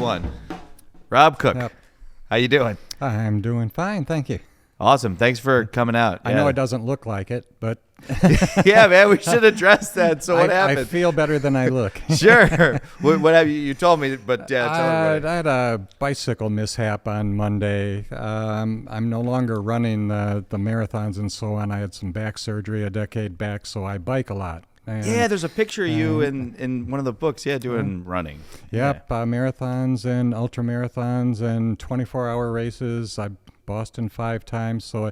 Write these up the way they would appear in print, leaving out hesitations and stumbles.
one. Rob Cook. Yep. How you doing? I'm doing fine, thank you. Awesome. Thanks for coming out. I know it doesn't look like it, but yeah, man, we should address that. So what happened? I feel better than I look. Sure. What have you? You told me, but tell everybody. I had a bicycle mishap on Monday. I'm no longer running the marathons and so on. I had some back surgery a decade back, so I bike a lot. Yeah, there's a picture of you in one of the books. Yeah, doing running. Yep, marathons and ultra marathons and 24-hour races. I Boston 5 times, so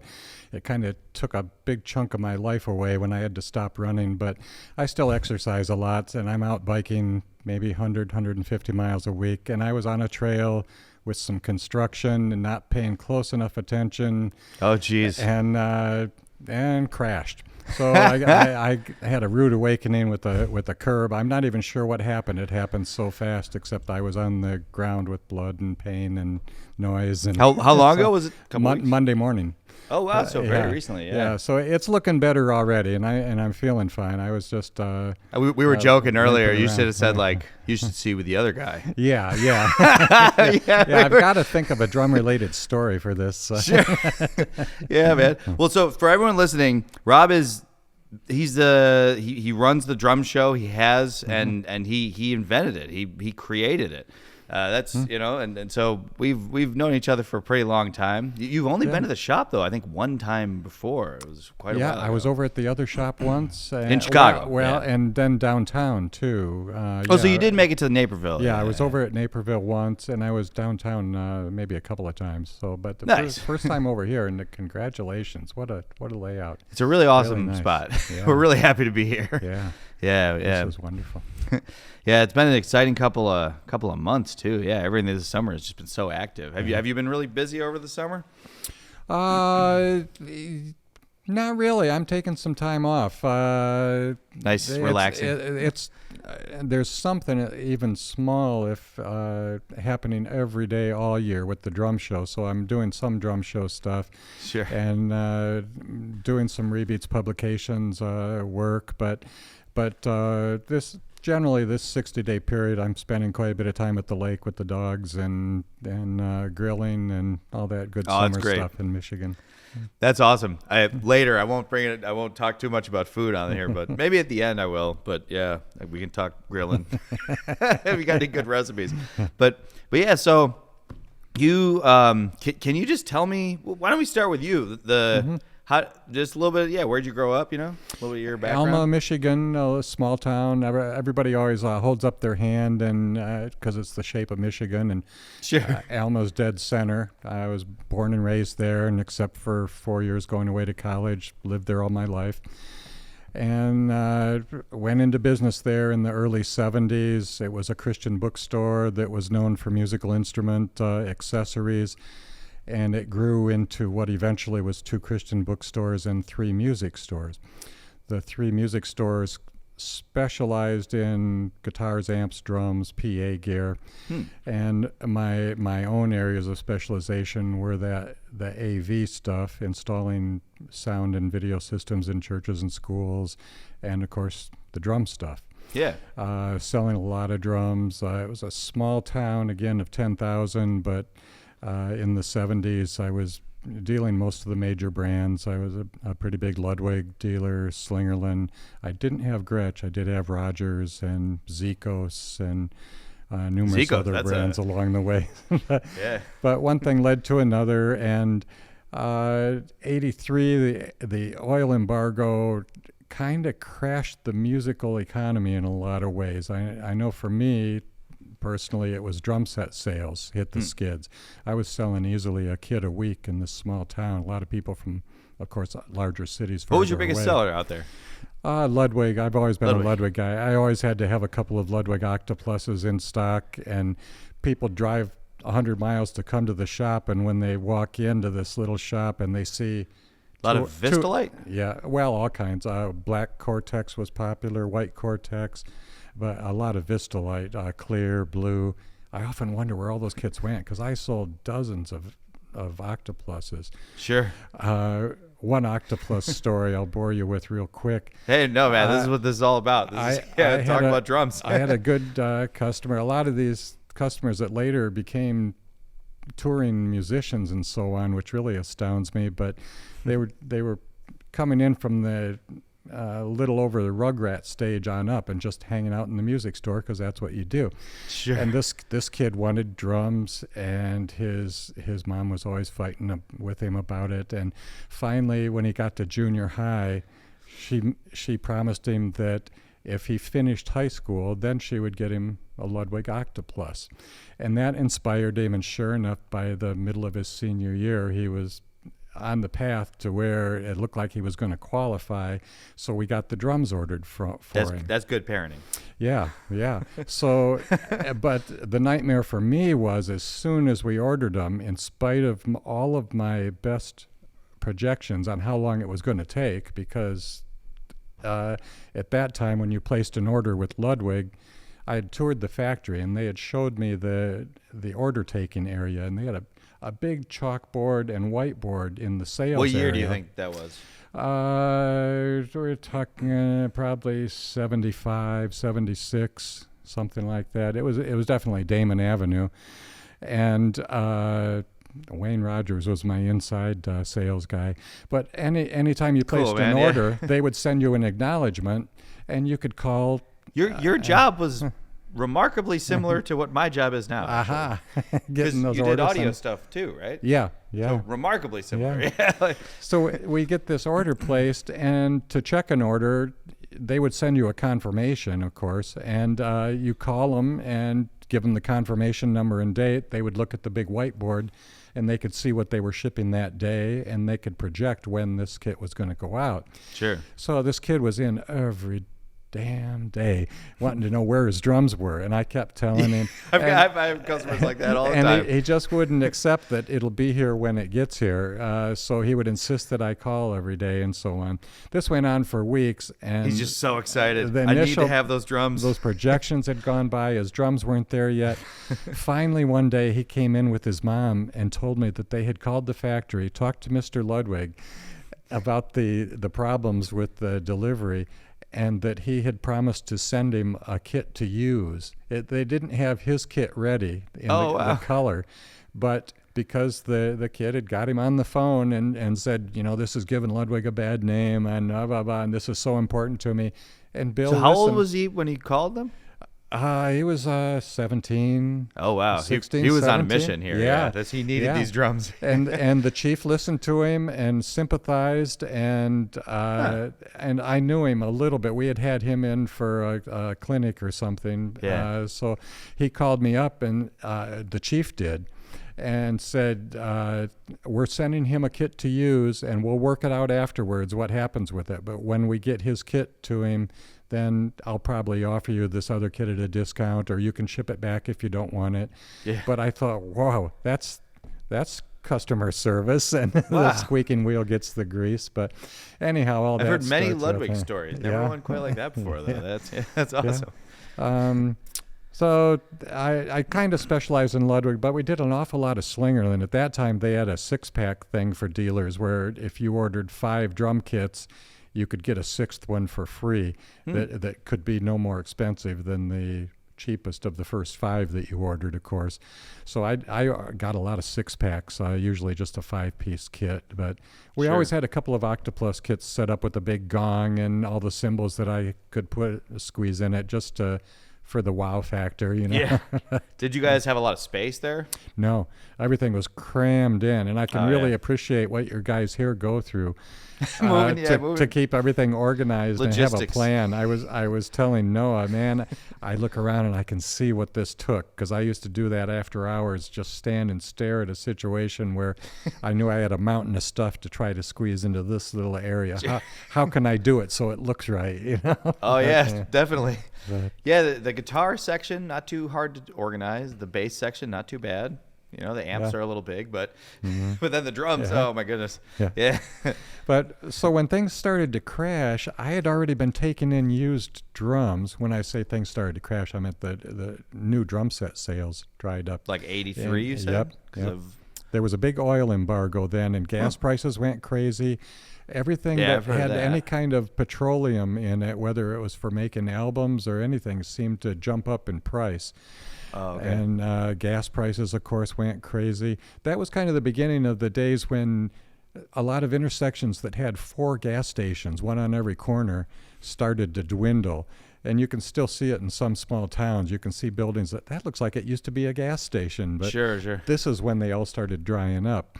it kind of took a big chunk of my life away when I had to stop running. But I still exercise a lot, and I'm out biking maybe 100, 150 miles a week. And I was on a trail with some construction and not paying close enough attention. Oh, geez. And crashed. So I had a rude awakening with a curb. I'm not even sure what happened. It happened so fast, except I was on the ground with blood and pain and noise. And how long ago was it? Monday morning. Oh wow! So very recently, yeah. So it's looking better already, and I'm feeling fine. I was just we were joking earlier. You around. should have said like you should see with the other guy. Yeah. yeah. I've got to think of a drum-related story for this. Sure. Yeah, man. Well, so for everyone listening, Rob is he runs the drum show. He has and he invented it. He created it. That's and so we've known each other for a pretty long time. You've only been to the shop though, I think one time before. It was quite a while ago. I was over at the other shop once in Chicago. And then downtown too. So you did make it to Naperville. Yeah, I was over at Naperville once, and I was downtown maybe a couple of times. So, but the nice. first time over here, and congratulations! What a layout! It's a really awesome nice. spot. Yeah. We're really happy to be here. Yeah, This was wonderful. Yeah, it's been an exciting couple of months too. Yeah, everything this summer has just been so active. Have you been really busy over the summer? Not really. I'm taking some time off. Nice, relaxing. There's something even small if happening every day all year with the drum show. So I'm doing some drum show stuff. Sure. And doing some Rebeats publications work, but this 60-day period, I'm spending quite a bit of time at the lake with the dogs and grilling and all that good summer stuff in Michigan. That's awesome. Later, I won't talk too much about food on here, but maybe at the end I will. But yeah, we can talk grilling. We got any good recipes. But yeah, so you can you just tell me? Why don't we start with you? Just a little bit. Yeah, where'd you grow up? A little bit of your background. Alma, Michigan, a small town. Everybody always holds up their hand, and because it's the shape of Michigan, and sure. Alma's dead center. I was born and raised there, and except for 4 years going away to college, lived there all my life, and went into business there in the early 70s. It was a Christian bookstore that was known for musical instrument accessories. And it grew into what eventually was 2 Christian bookstores and 3 music stores. The 3 music stores specialized in guitars, amps, drums, PA gear, and my own areas of specialization were the AV stuff, installing sound and video systems in churches and schools, and of course the drum stuff. Yeah. Selling a lot of drums. It was a small town, again, of 10,000, but in the 70s, I was dealing most of the major brands. I was a pretty big Ludwig dealer, Slingerland. I didn't have Gretsch. I did have Rogers and Zikos and numerous other brands along the way. Yeah. But one thing led to another, and 83, the oil embargo kind of crashed the musical economy in a lot of ways. I know for me, personally, it was drum set sales hit the skids. I was selling easily a kit a week in this small town. A lot of people from, of course, larger cities. What was your biggest seller out there? Ludwig. I've always been a Ludwig guy. I always had to have a couple of Ludwig Octopluses in stock, and people drive 100 miles to come to the shop, and when they walk into this little shop and they see a lot of Vistalite? Yeah, well, all kinds. Black Cortex was popular, white Cortex, but a lot of Vistalite, clear, blue. I often wonder where all those kits went, because I sold dozens of Octopluses. Sure. One Octoplus story I'll bore you with real quick. Hey, no, man, this is what this is all about. Talking about drums. I had a good customer. A lot of these customers that later became touring musicians and so on, which really astounds me. But they were coming in from the little over the Rugrat stage on up and just hanging out in the music store because that's what you do. Sure. And this kid wanted drums, and his mom was always fighting with him about it. And finally, when he got to junior high, she promised him that if he finished high school, then she would get him a Ludwig Octoplus. And that inspired him, and sure enough, by the middle of his senior year, he was on the path to where it looked like he was going to qualify. So we got the drums ordered for him. That's good parenting. Yeah. So, but the nightmare for me was as soon as we ordered them, in spite of all of my best projections on how long it was going to take, because at that time when you placed an order with Ludwig, I had toured the factory and they had showed me the order taking area, and they had a big chalkboard and whiteboard in the sales area. What year do you think that was? We're talking probably 75, 76, something like that. It was definitely Damon Avenue. And Wayne Rogers was my inside sales guy. But anytime you placed an order, they would send you an acknowledgement, and you could call. Your job was remarkably similar to what my job is now. Aha. Getting those you orders. did audio stuff too, right? Yeah. So remarkably similar. Yeah. So we get this order placed, and to check an order, they would send you a confirmation, of course, and you call them and give them the confirmation number and date. They would look at the big whiteboard, and they could see what they were shipping that day, and they could project when this kit was going to go out. Sure. So this kid was in every damn day wanting to know where his drums were, and I kept telling him. I have customers like that all the time. And he just wouldn't accept that it'll be here when it gets here. So he would insist that I call every day and so on. This went on for weeks, and he's just so excited. I need to have those drums. Those projections had gone by. His drums weren't there yet. Finally, one day he came in with his mom and told me that they had called the factory, talked to Mr. Ludwig about the problems with the delivery, and that he had promised to send him a kit to use. They didn't have his kit ready in the color, but because the kid had got him on the phone and said, this is giving Ludwig a bad name, and blah, blah, blah, and this is so important to me. And Bill, so how old was he when he called them? He was 17. Oh, wow. 16, he was 17. on a mission here. Yeah. He needed these drums. and the chief listened to him and sympathized, and I knew him a little bit. We had him in for a clinic or something. Yeah. So he called me up, and the chief did, and said, we're sending him a kit to use, and we'll work it out afterwards what happens with it. But when we get his kit to him, then I'll probably offer you this other kit at a discount, or you can ship it back if you don't want it. Yeah. But I thought, wow, that's customer service, and the squeaking wheel gets the grease. But anyhow, all I've that heard many starts Ludwig with, stories. Never one quite like that before, though. That's awesome. Yeah. So I kind of specialized in Ludwig, but we did an awful lot of Slingerland. At that time, they had a 6-pack thing for dealers where if you ordered 5 drum kits, you could get a 6th one for free that could be no more expensive than the cheapest of the first 5 that you ordered, of course. So I got a lot of 6-packs, usually just a 5-piece kit. But we always had a couple of Octoplus kits set up with a big gong and all the cymbals that I could squeeze in it just for the wow factor, Yeah. Did you guys have a lot of space there? No, everything was crammed in, and I can really appreciate what your guys here go through to keep everything organized. Logistics. And have a plan. I was telling Noah, man, I look around and I can see what this took, because I used to do that after hours, just stand and stare at a situation where I knew I had a mountain of stuff to try to squeeze into this little area. How can I do it so it looks right? Oh yeah, definitely. Yeah, the guitar section, not too hard to organize. The bass section, not too bad. The amps are a little big, but but then the drums, oh my goodness. Yeah. But so when things started to crash, I had already been taking in used drums. When I say things started to crash, I meant the new drum set sales dried up. Like 83, you said? Yep. There was a big oil embargo then, and gas prices went crazy. Everything that had any kind of petroleum in it, whether it was for making albums or anything, seemed to jump up in price. Oh, okay. And gas prices, of course, went crazy. That was kind of the beginning of the days when a lot of intersections that had 4 gas stations, one on every corner, started to dwindle. And you can still see it in some small towns. You can see buildings that looks like it used to be a gas station. But Sure. this is when they all started drying up.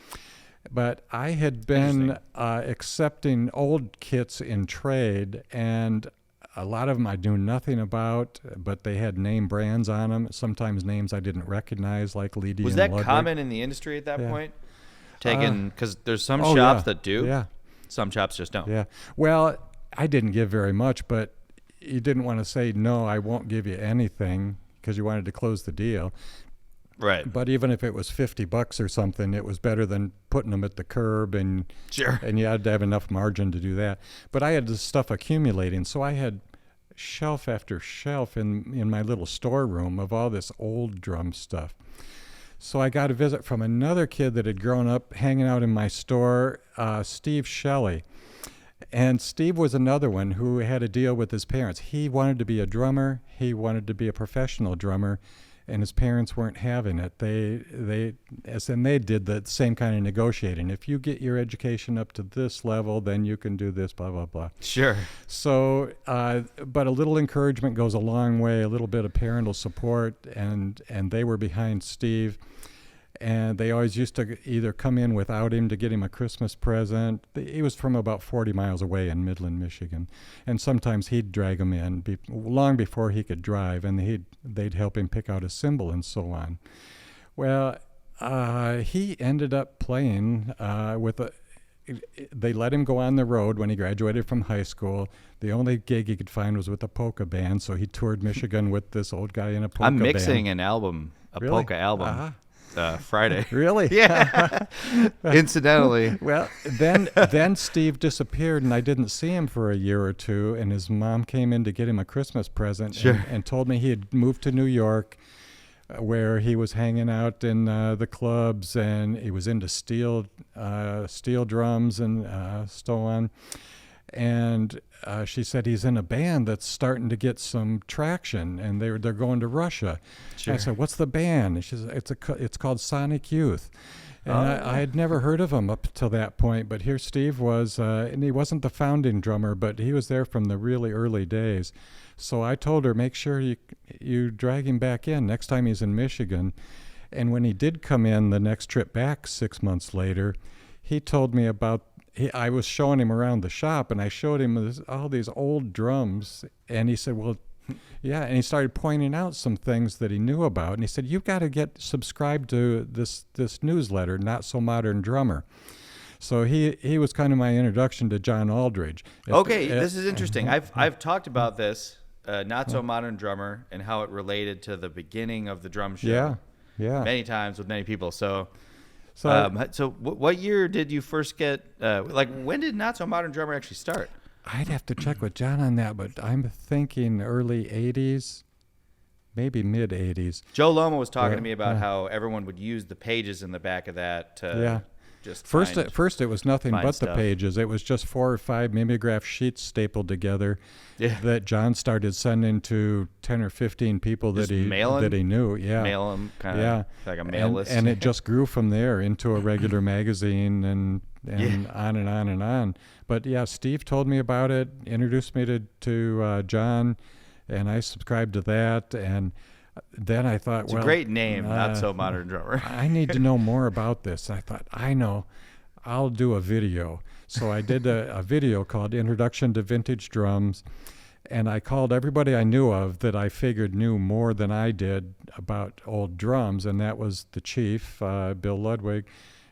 But I had been accepting old kits in trade, and a lot of them I knew nothing about, but they had name brands on them, sometimes names I didn't recognize, like Leedy Was and that Ludwig. common in the industry at that point? Because there's some oh, shops yeah. that do. Yeah. Some shops just don't. Yeah. Well, I didn't give very much, but you didn't want to say, no, I won't give you anything, because you wanted to close the deal. Right. But even if it was $50 or something, it was better than putting them at the curb, and Sure. and you had to have enough margin to do that. But I had this stuff accumulating, so I had shelf after shelf in my little storeroom of all this old drum stuff. So I got a visit from another kid that had grown up hanging out in my store, Steve Shelley. And Steve was another one who had a deal with his parents. He wanted to be a drummer. He wanted to be a professional drummer, and his parents weren't having it. They did the same kind of negotiating. If you get your education up to this level, then you can do this, blah, blah, blah. Sure. So, but a little encouragement goes a long way, a little bit of parental support, and they were behind Steve. And they always used to either come in without him to get him a Christmas present. He was from about 40 miles away in Midland, Michigan. And sometimes he'd drag him in long before he could drive, and they'd help him pick out a cymbal and so on. Well, he ended up playing they let him go on the road when he graduated from high school. The only gig he could find was with a polka band, so he toured Michigan with this old guy in a polka band. I'm mixing an album, Really? polka album. Uh-huh. Friday. Really? Yeah. Incidentally. Well, then Steve disappeared, and I didn't see him for a year or two, and his mom came in to get him a Christmas present. Sure. And told me he had moved to New York, where he was hanging out in the clubs, and he was into steel drums and so on. And she said he's in a band that's starting to get some traction, and they're going to Russia. Sure. And I said, "What's the band?" And she said, "It's called Sonic Youth." And I had never heard of him up till that point, but here Steve was, and he wasn't the founding drummer, but he was there from the really early days. So I told her, make sure you drag him back in next time he's in Michigan. And when he did come in the next trip back 6 months later, he told me about. I was showing him around the shop, and I showed him all these old drums, and he said, well, yeah, and he started pointing out some things that he knew about, and he said, you've got to get subscribed to this newsletter, Not So Modern Drummer. So he was kind of my introduction to John Aldridge. This is interesting. I've talked about this, Not So Modern Drummer, and how it related to the beginning of the drum show. Yeah. Many times with many people. So what year did you first get, when did Not So Modern Drummer actually start? I'd have to check with John on that, but I'm thinking early 80s, maybe mid 80s. Joe Loma was talking to me about how everyone would use the pages in the back of that to just First it was nothing but stuff. the pages. It was just 4 or 5 mimeograph sheets stapled together that John started sending to 10 or 15 people that he knew. Yeah, mail them, kind of like a mail list. And it just grew from there into a regular magazine and on and on and on. But yeah, Steve told me about it, introduced me to John, and I subscribed to that. And then I thought, it's a great name, Not So Modern Drummer. I need to know more about this. I thought, I know, I'll do a video. So I did a video called Introduction to Vintage Drums, and I called everybody I knew of that I figured knew more than I did about old drums, and that was the Chief, Bill Ludwig,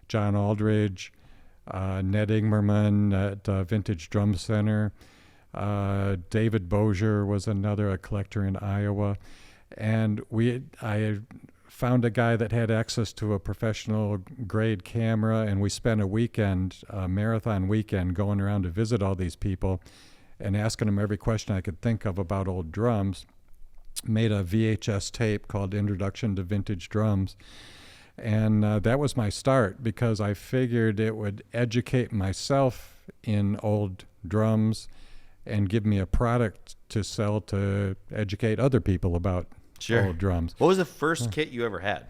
John Aldridge, Ned Ingmerman at Vintage Drum Center, David Bozier was a collector in Iowa. And I found a guy that had access to a professional grade camera, and we spent a marathon weekend going around to visit all these people and asking them every question I could think of about old drums. Made a VHS tape called Introduction to Vintage Drums. And that was my start, because I figured it would educate myself in old drums and give me a product to sell to educate other people about old drums. What was the first kit you ever had?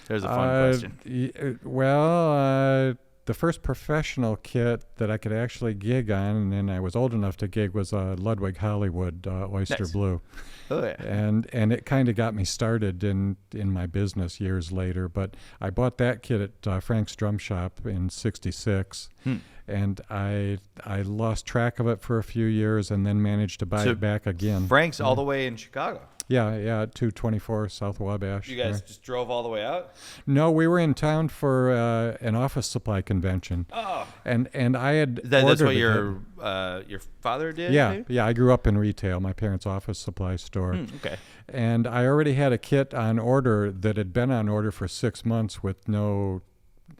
There's a fun question. The first professional kit that I could actually gig on, and I was old enough to gig, was a Ludwig Hollywood Oyster Blue. Oh, yeah. And it kind of got me started in my business years later. But I bought that kit at Frank's Drum Shop in '66, and I lost track of it for a few years, and then managed to buy it back again. Frank's all the way in Chicago. Yeah, 224 South Wabash. You guys just drove all the way out? No, we were in town for an office supply convention. Oh. And I had That's what your father did? Yeah, maybe? yeah. I grew up in retail, my parents' office supply store. Okay. And I already had a kit on order that had been on order for 6 months with no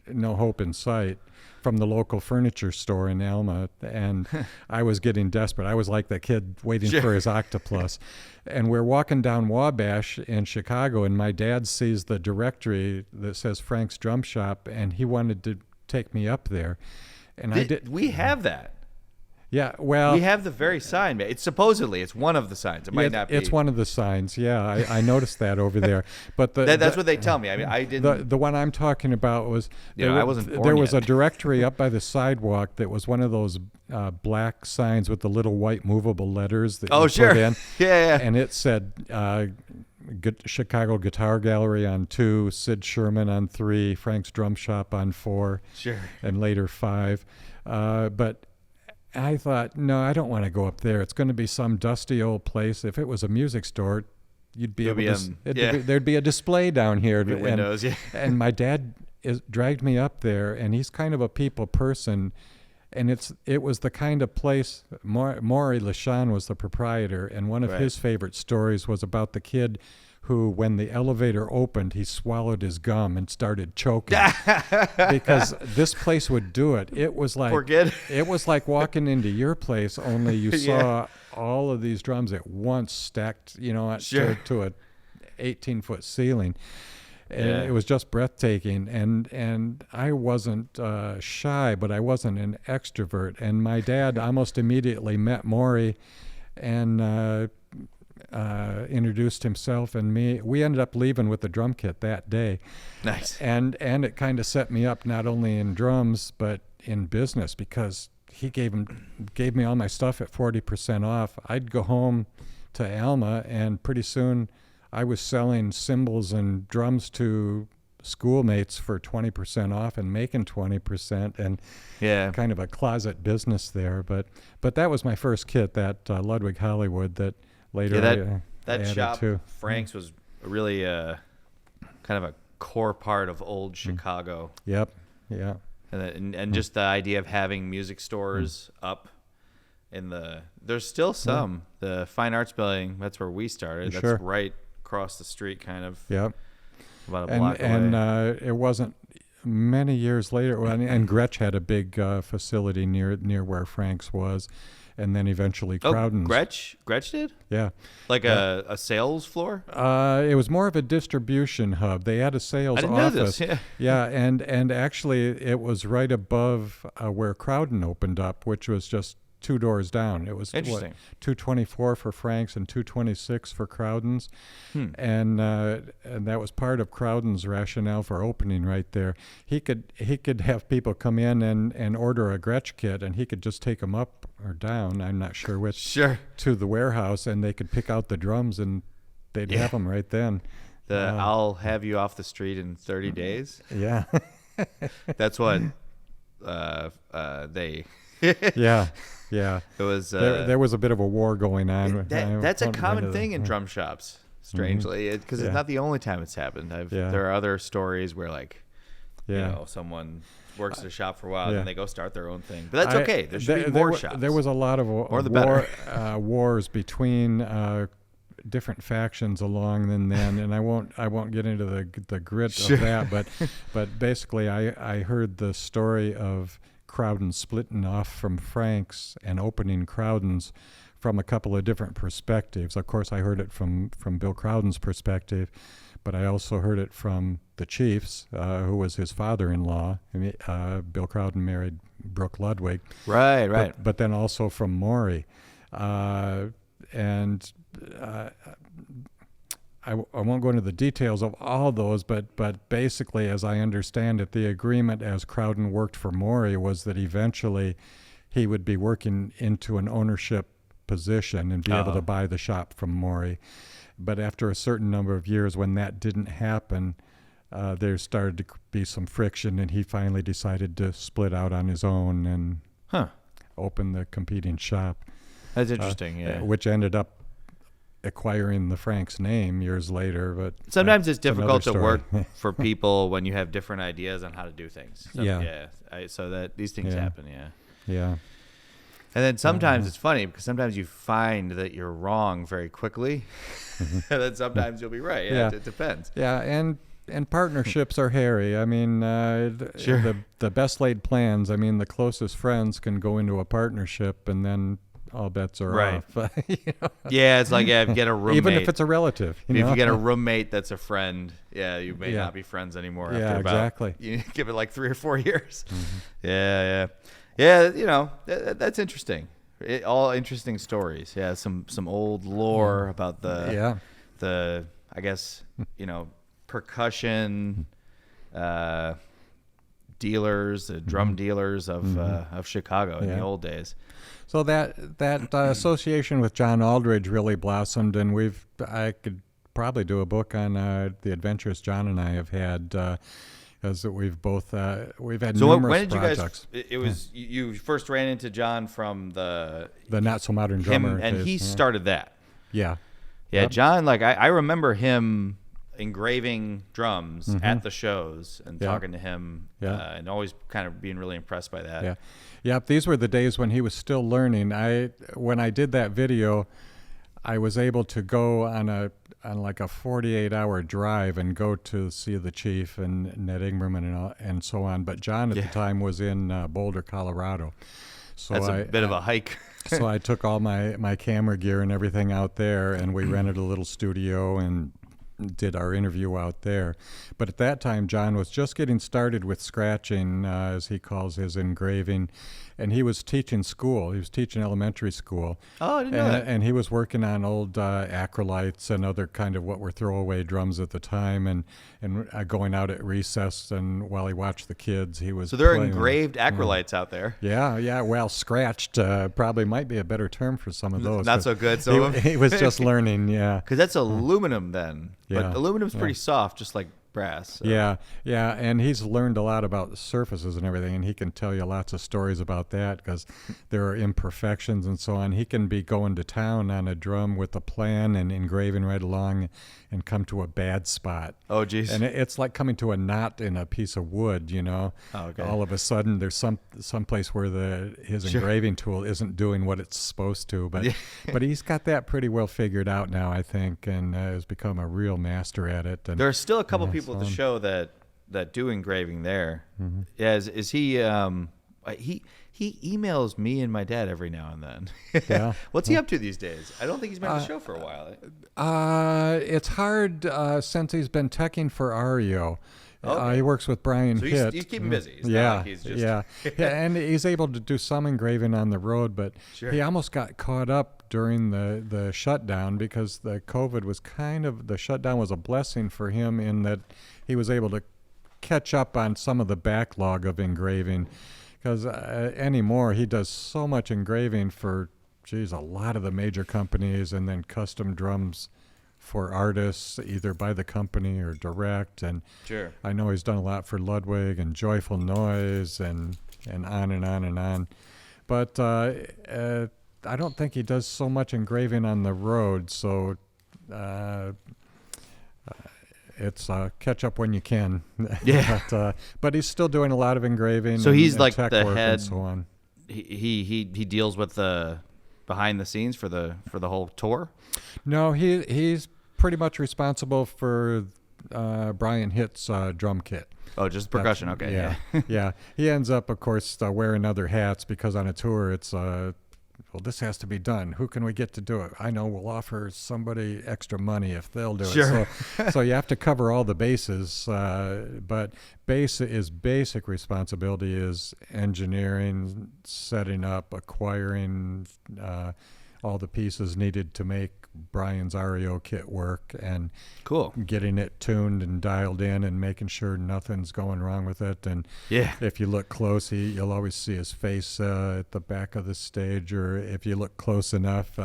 hope in sight from the local furniture store in Alma, and I was getting desperate. I was like that kid waiting for his octopus. And we're walking down Wabash in Chicago, and my dad sees the directory that says Frank's Drum Shop, and he wanted to take me up there. And I did. We have that. Yeah, well, we have the very sign. It's supposedly it's one of the signs. It might not be. It's one of the signs. Yeah, I noticed that over there. But that's what they tell me. I mean, I didn't. The one I'm talking about was I wasn't born there was yet. a directory up by the sidewalk that was one of those black signs with the little white movable letters that you put in. Yeah. And it said Chicago Guitar Gallery on 2, Sid Sherman on 3, Frank's Drum Shop on 4, and later 5. But I thought, no, I don't want to go up there. It's going to be some dusty old place. If it was a music store, you'd be able to. There'd be a display down here. Windows, And my dad dragged me up there, and he's kind of a people person, and it was the kind of place. Maury LeSean was the proprietor, and one of his favorite stories was about the kid who, when the elevator opened, he swallowed his gum and started choking because this place would do it. It was like it was like walking into your place, only you saw all of these drums at once stacked, to a 18-foot ceiling. And it was just breathtaking. And I wasn't shy, but I wasn't an extrovert. And my dad almost immediately met Maury and introduced himself and me. We ended up leaving with the drum kit that day. Nice. And it kind of set me up not only in drums but in business, because he gave me all my stuff at 40% off. I'd go home to Alma, and pretty soon I was selling cymbals and drums to schoolmates for 20% off and making 20%, and kind of a closet business there. But that was my first kit, that Ludwig Hollywood that later that shop too. Frank's was really kind of a core part of old Chicago. Yep. Yeah. And just the idea of having music stores up in there's still some. The Fine Arts Building, that's where we started. That's right across the street, kind of. Yep. About a block away. And it wasn't many years later, and Gretsch had a big facility near where Frank's was. And then eventually Crowden's. Gretsch did? Yeah. Like a sales floor? It was more of a distribution hub. They had a sales office. I didn't know this. Yeah, and actually it was right above where Crowden opened up, which was just 2 doors down. It was interesting. 224 for Frank's and 226 for Crowden's, and that was part of Crowden's rationale for opening right there. He could have people come in and order a Gretsch kit, and he could just take them up or down, I'm not sure which, to the warehouse, and they could pick out the drums and they'd have them right then. I'll have you off the street in 30 days. Yeah. That's what they. Yeah. It was. There was a bit of a war going on. That's a common thing in drum shops, strangely, because it's not the only time it's happened. There are other stories where, like, someone works at a shop for a while and then they go start their own thing. But that's okay. There should be more shops. There was a lot of wars between different factions along then, and I won't get into the grit of that, but basically I heard the story of Crowden splitting off from Frank's and opening Crowden's from a couple of different perspectives. Of course, I heard it from Bill Crowden's perspective, but I also heard it from the Chief's, who was his father-in-law. Bill Crowden married Brooke Ludwig. Right. But then also from Maury. And I won't go into the details of all those, but basically, as I understand it, the agreement as Crowden worked for Maury was that eventually he would be working into an ownership position and be able to buy the shop from Maury. But after a certain number of years, when that didn't happen, there started to be some friction, and he finally decided to split out on his own and open the competing shop. That's interesting, yeah. Which ended up acquiring the Frank's name years later. But sometimes it's difficult to work for people when you have different ideas on how to do things. So that these things happen. Yeah. And then sometimes it's funny because sometimes you find that you're wrong very quickly, and then sometimes you'll be right. It depends. Yeah, and partnerships are hairy. I mean, the best laid plans. I mean, the closest friends can go into a partnership, and then all bets are off. Yeah, it's like if you get a roommate, even if it's a relative. If you get a roommate that's a friend, you may not be friends anymore. After exactly. You give it like 3 or 4 years. Yeah. That's interesting. All interesting stories. Yeah, some old lore about the I guess percussion dealers, drum dealers of Chicago in the old days. So that association with John Aldridge really blossomed, and I could probably do a book on the adventures John and I have had, because we've had numerous when did projects. You guys? It was you first ran into John from the Not So Modern Drummer, and he started that. Yeah. Yep. John, I remember him engraving drums at the shows and talking to him and always kind of being really impressed by that. These were the days when he was still learning. When I did that video, I was able to go on like a 48-hour drive and go to see the chief and Ned Ingerman and so on. But John at the time was in Boulder, Colorado. So that's a bit of a hike. So I took all my camera gear and everything out there, and we rented a little studio and did our interview out there. But at that time, John was just getting started with scratching, as he calls his engraving, and he was teaching school. He was teaching elementary school. Oh, I didn't know that. And he was working on old acrylites and other kind of what were throwaway drums at the time, and going out at recess, and while he watched the kids, he was. So there are engraved acrylites out there. Yeah. Well, scratched probably might be a better term for some of those. Not so good. He was just learning. Yeah. Because that's aluminum then. Yeah. But aluminum's pretty soft, just like brass. So. Yeah, and he's learned a lot about surfaces and everything, and he can tell you lots of stories about that because there are imperfections and so on. He can be going to town on a drum with a plan and engraving right along and come to a bad spot. Oh, geez. And it's like coming to a knot in a piece of wood, Oh, okay. All of a sudden, there's some place where his engraving tool isn't doing what it's supposed to, but he's got that pretty well figured out now, I think, and has become a real master at it. And there are still a couple people at the show that do engraving there. Mm-hmm. Yeah, is he? He emails me and my dad every now and then. Yeah. What's he up to these days? I don't think he's been on the show for a while. It's hard since he's been teching for Ario. Okay. He works with Brian Hitt. He's keeping busy. It's not like he's just... yeah, and he's able to do some engraving on the road, but he almost got caught up during the shutdown because the COVID was the shutdown was a blessing for him in that he was able to catch up on some of the backlog of engraving. Because anymore, he does so much engraving for, a lot of the major companies, and then custom drums for artists, either by the company or direct. And I know he's done a lot for Ludwig and Joyful Noise and on and on and on. But I don't think he does so much engraving on the road, so... it's catch up when you can. Yeah. But he's still doing a lot of engraving. So he's and like tech the work head. and so on. He deals with the behind the scenes for the whole tour. No, he's pretty much responsible for Brian Hitt's drum kit. Oh, just percussion. Okay. Yeah. Yeah. He ends up, of course, wearing other hats because on a tour it's. Well, this has to be done. Who can we get to do it? I know we'll offer somebody extra money if they'll do it. So you have to cover all the bases. But basic responsibility is engineering, setting up, acquiring, all the pieces needed to make Brian's REO kit work, and Cool. getting it tuned and dialed in and making sure nothing's going wrong with it. And Yeah. if you look close, you'll always see his face at the back of the stage, or if you look close enough,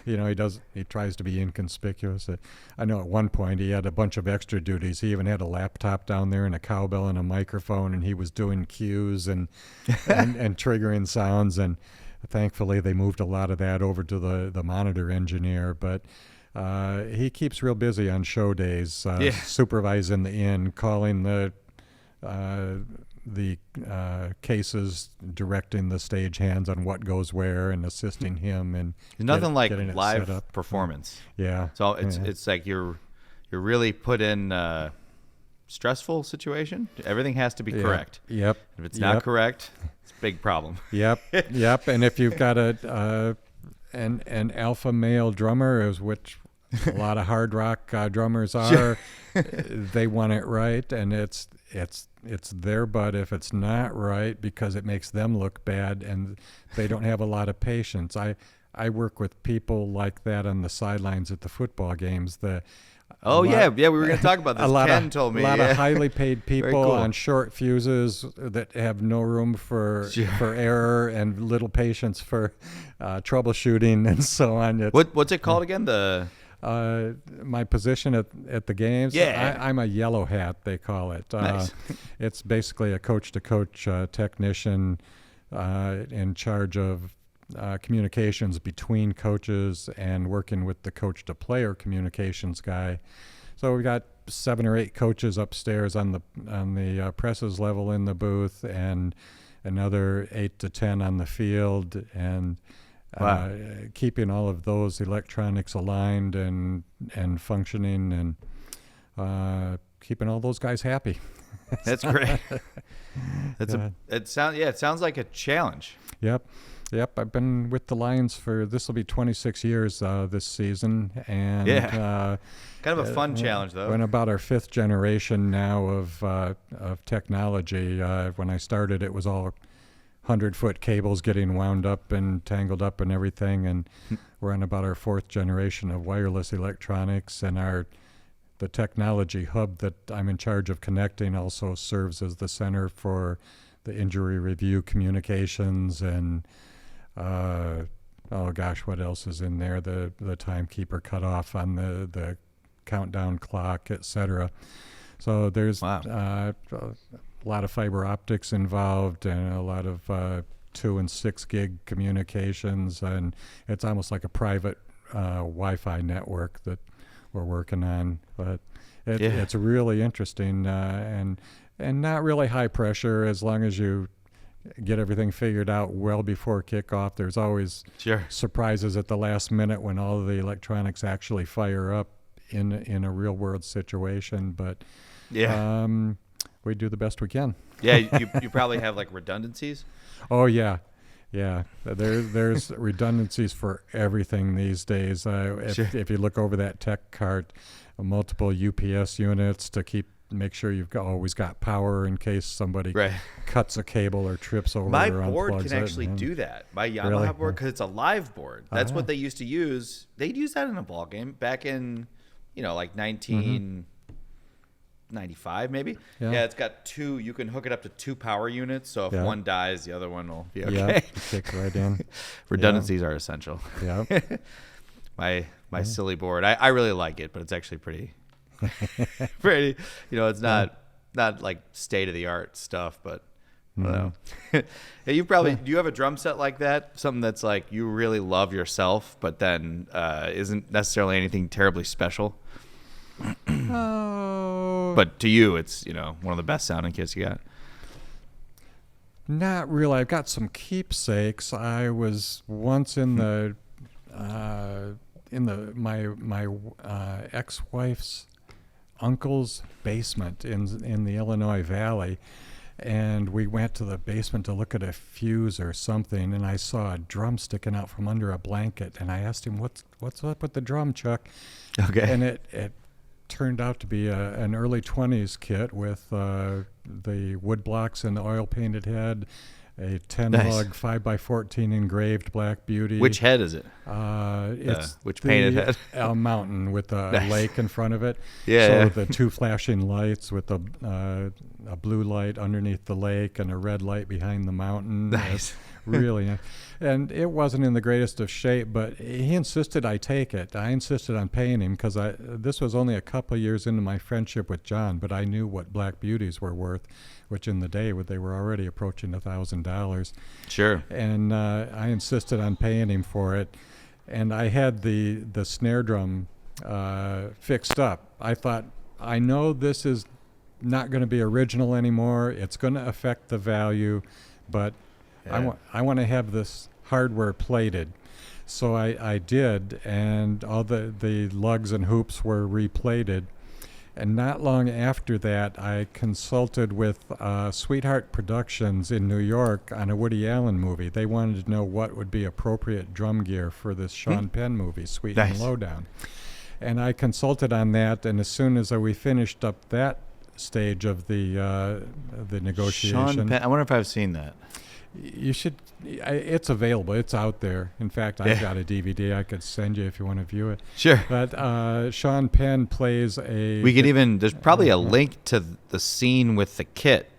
he tries to be inconspicuous. I know at one point he had a bunch of extra duties. He even had a laptop down there and a cowbell and a microphone, and he was doing cues and triggering sounds. And thankfully, they moved a lot of that over to the monitor engineer. But he keeps real busy on show days, supervising the inn, calling the cases, directing the stagehands on what goes where, and assisting him. And There's nothing like getting it live set up. performance. Yeah. So it's like you're really put in a stressful situation. Everything has to be correct. Yep. If it's not correct, it's a big problem. Yep. And if you've got an alpha male drummer, which a lot of hard rock drummers are, they want it right, and it's their butt if it's not right, because it makes them look bad, and they don't have a lot of patience. I work with people like that on the sidelines at the football games. We were going to talk about this. Ken told me. A lot of highly paid people cool. on short fuses that have no room for error and little patience for troubleshooting and so on. What's it called again? My position at the games? Yeah. I'm a yellow hat, they call it. Nice. It's basically a coach-to-coach technician in charge of communications between coaches and working with the coach-to-player communications guy. So we got 7 or 8 coaches upstairs on the presses level in the booth, and another 8 to 10 on the field, and keeping all of those electronics aligned and functioning, and keeping all those guys happy. That's great. It sounds like a challenge. Yep, I've been with the Lions this will be 26 years this season, and kind of a fun challenge though. We're in about our 5th generation now of technology. When I started, it was all 100-foot cables getting wound up and tangled up and everything, and we're on about our 4th generation of wireless electronics, and the technology hub that I'm in charge of connecting also serves as the center for the injury review communications, and what else is in there? The timekeeper cutoff on the countdown clock, etc. So there's a lot of fiber optics involved, and a lot of 2 and 6 gig communications, and it's almost like a private Wi-Fi network that we're working on. But it's really interesting and not really high pressure, as long as you get everything figured out well before kickoff. There's always surprises at the last minute when all of the electronics actually fire up in a real world situation, but we do the best we can. You probably have like redundancies. Oh yeah. There's redundancies for everything these days. If you look over that tech cart, multiple UPS units to make sure you've always got power in case somebody cuts a cable or trips over. My or board unplugs can actually do that. My Yamaha board, because it's a live board. That's what they used to use. They'd use that in a ball game back in, like 1995 maybe. Yeah, it's got 2. You can hook it up to 2 power units. So if one dies, the other one will be okay. Yeah, kick right in. Redundancies are essential. Yeah. My silly board. I really like it, but it's actually pretty. Pretty, it's not like state of the art stuff, but I don't know. Do you have a drum set like that? Something that's like you really love yourself, but then isn't necessarily anything terribly special. But to you, it's one of the best sounding kits you got. Not really. I've got some keepsakes. I was once in my ex-wife's uncle's basement in the Illinois Valley, and we went to the basement to look at a fuse or something, and I saw a drum sticking out from under a blanket, and I asked him, what's up with the drum, Chuck? Okay. And it turned out to be an early 20s kit with the wood blocks and the oil painted head, a 10-lug 5x14 engraved Black Beauty. Which head is it? It's which painted head? A mountain with a lake in front of it. Yeah. So the two flashing lights with a blue light underneath the lake and a red light behind the mountain. Nice. Really nice. And it wasn't in the greatest of shape, but he insisted I take it. I insisted on paying him because this was only a couple of years into my friendship with John, but I knew what Black Beauties were worth, which in the day they were already approaching $1,000. Sure. And I insisted on paying him for it. And I had the snare drum fixed up. I thought, I know this is not going to be original anymore. It's going to affect the value, but I want to have this hardware plated. So I did, and all the lugs and hoops were replated. And not long after that, I consulted with Sweetheart Productions in New York on a Woody Allen movie. They wanted to know what would be appropriate drum gear for this Sean Penn movie, Sweet and Lowdown. And I consulted on that, and as soon as we finished up that stage of the negotiation. Sean Penn, I wonder if I've seen that. You should. It's available. It's out there. In fact, I've got a DVD I could send you if you want to view it. Sure. But Sean Penn plays a. We could even. There's probably a link to the scene with the kit.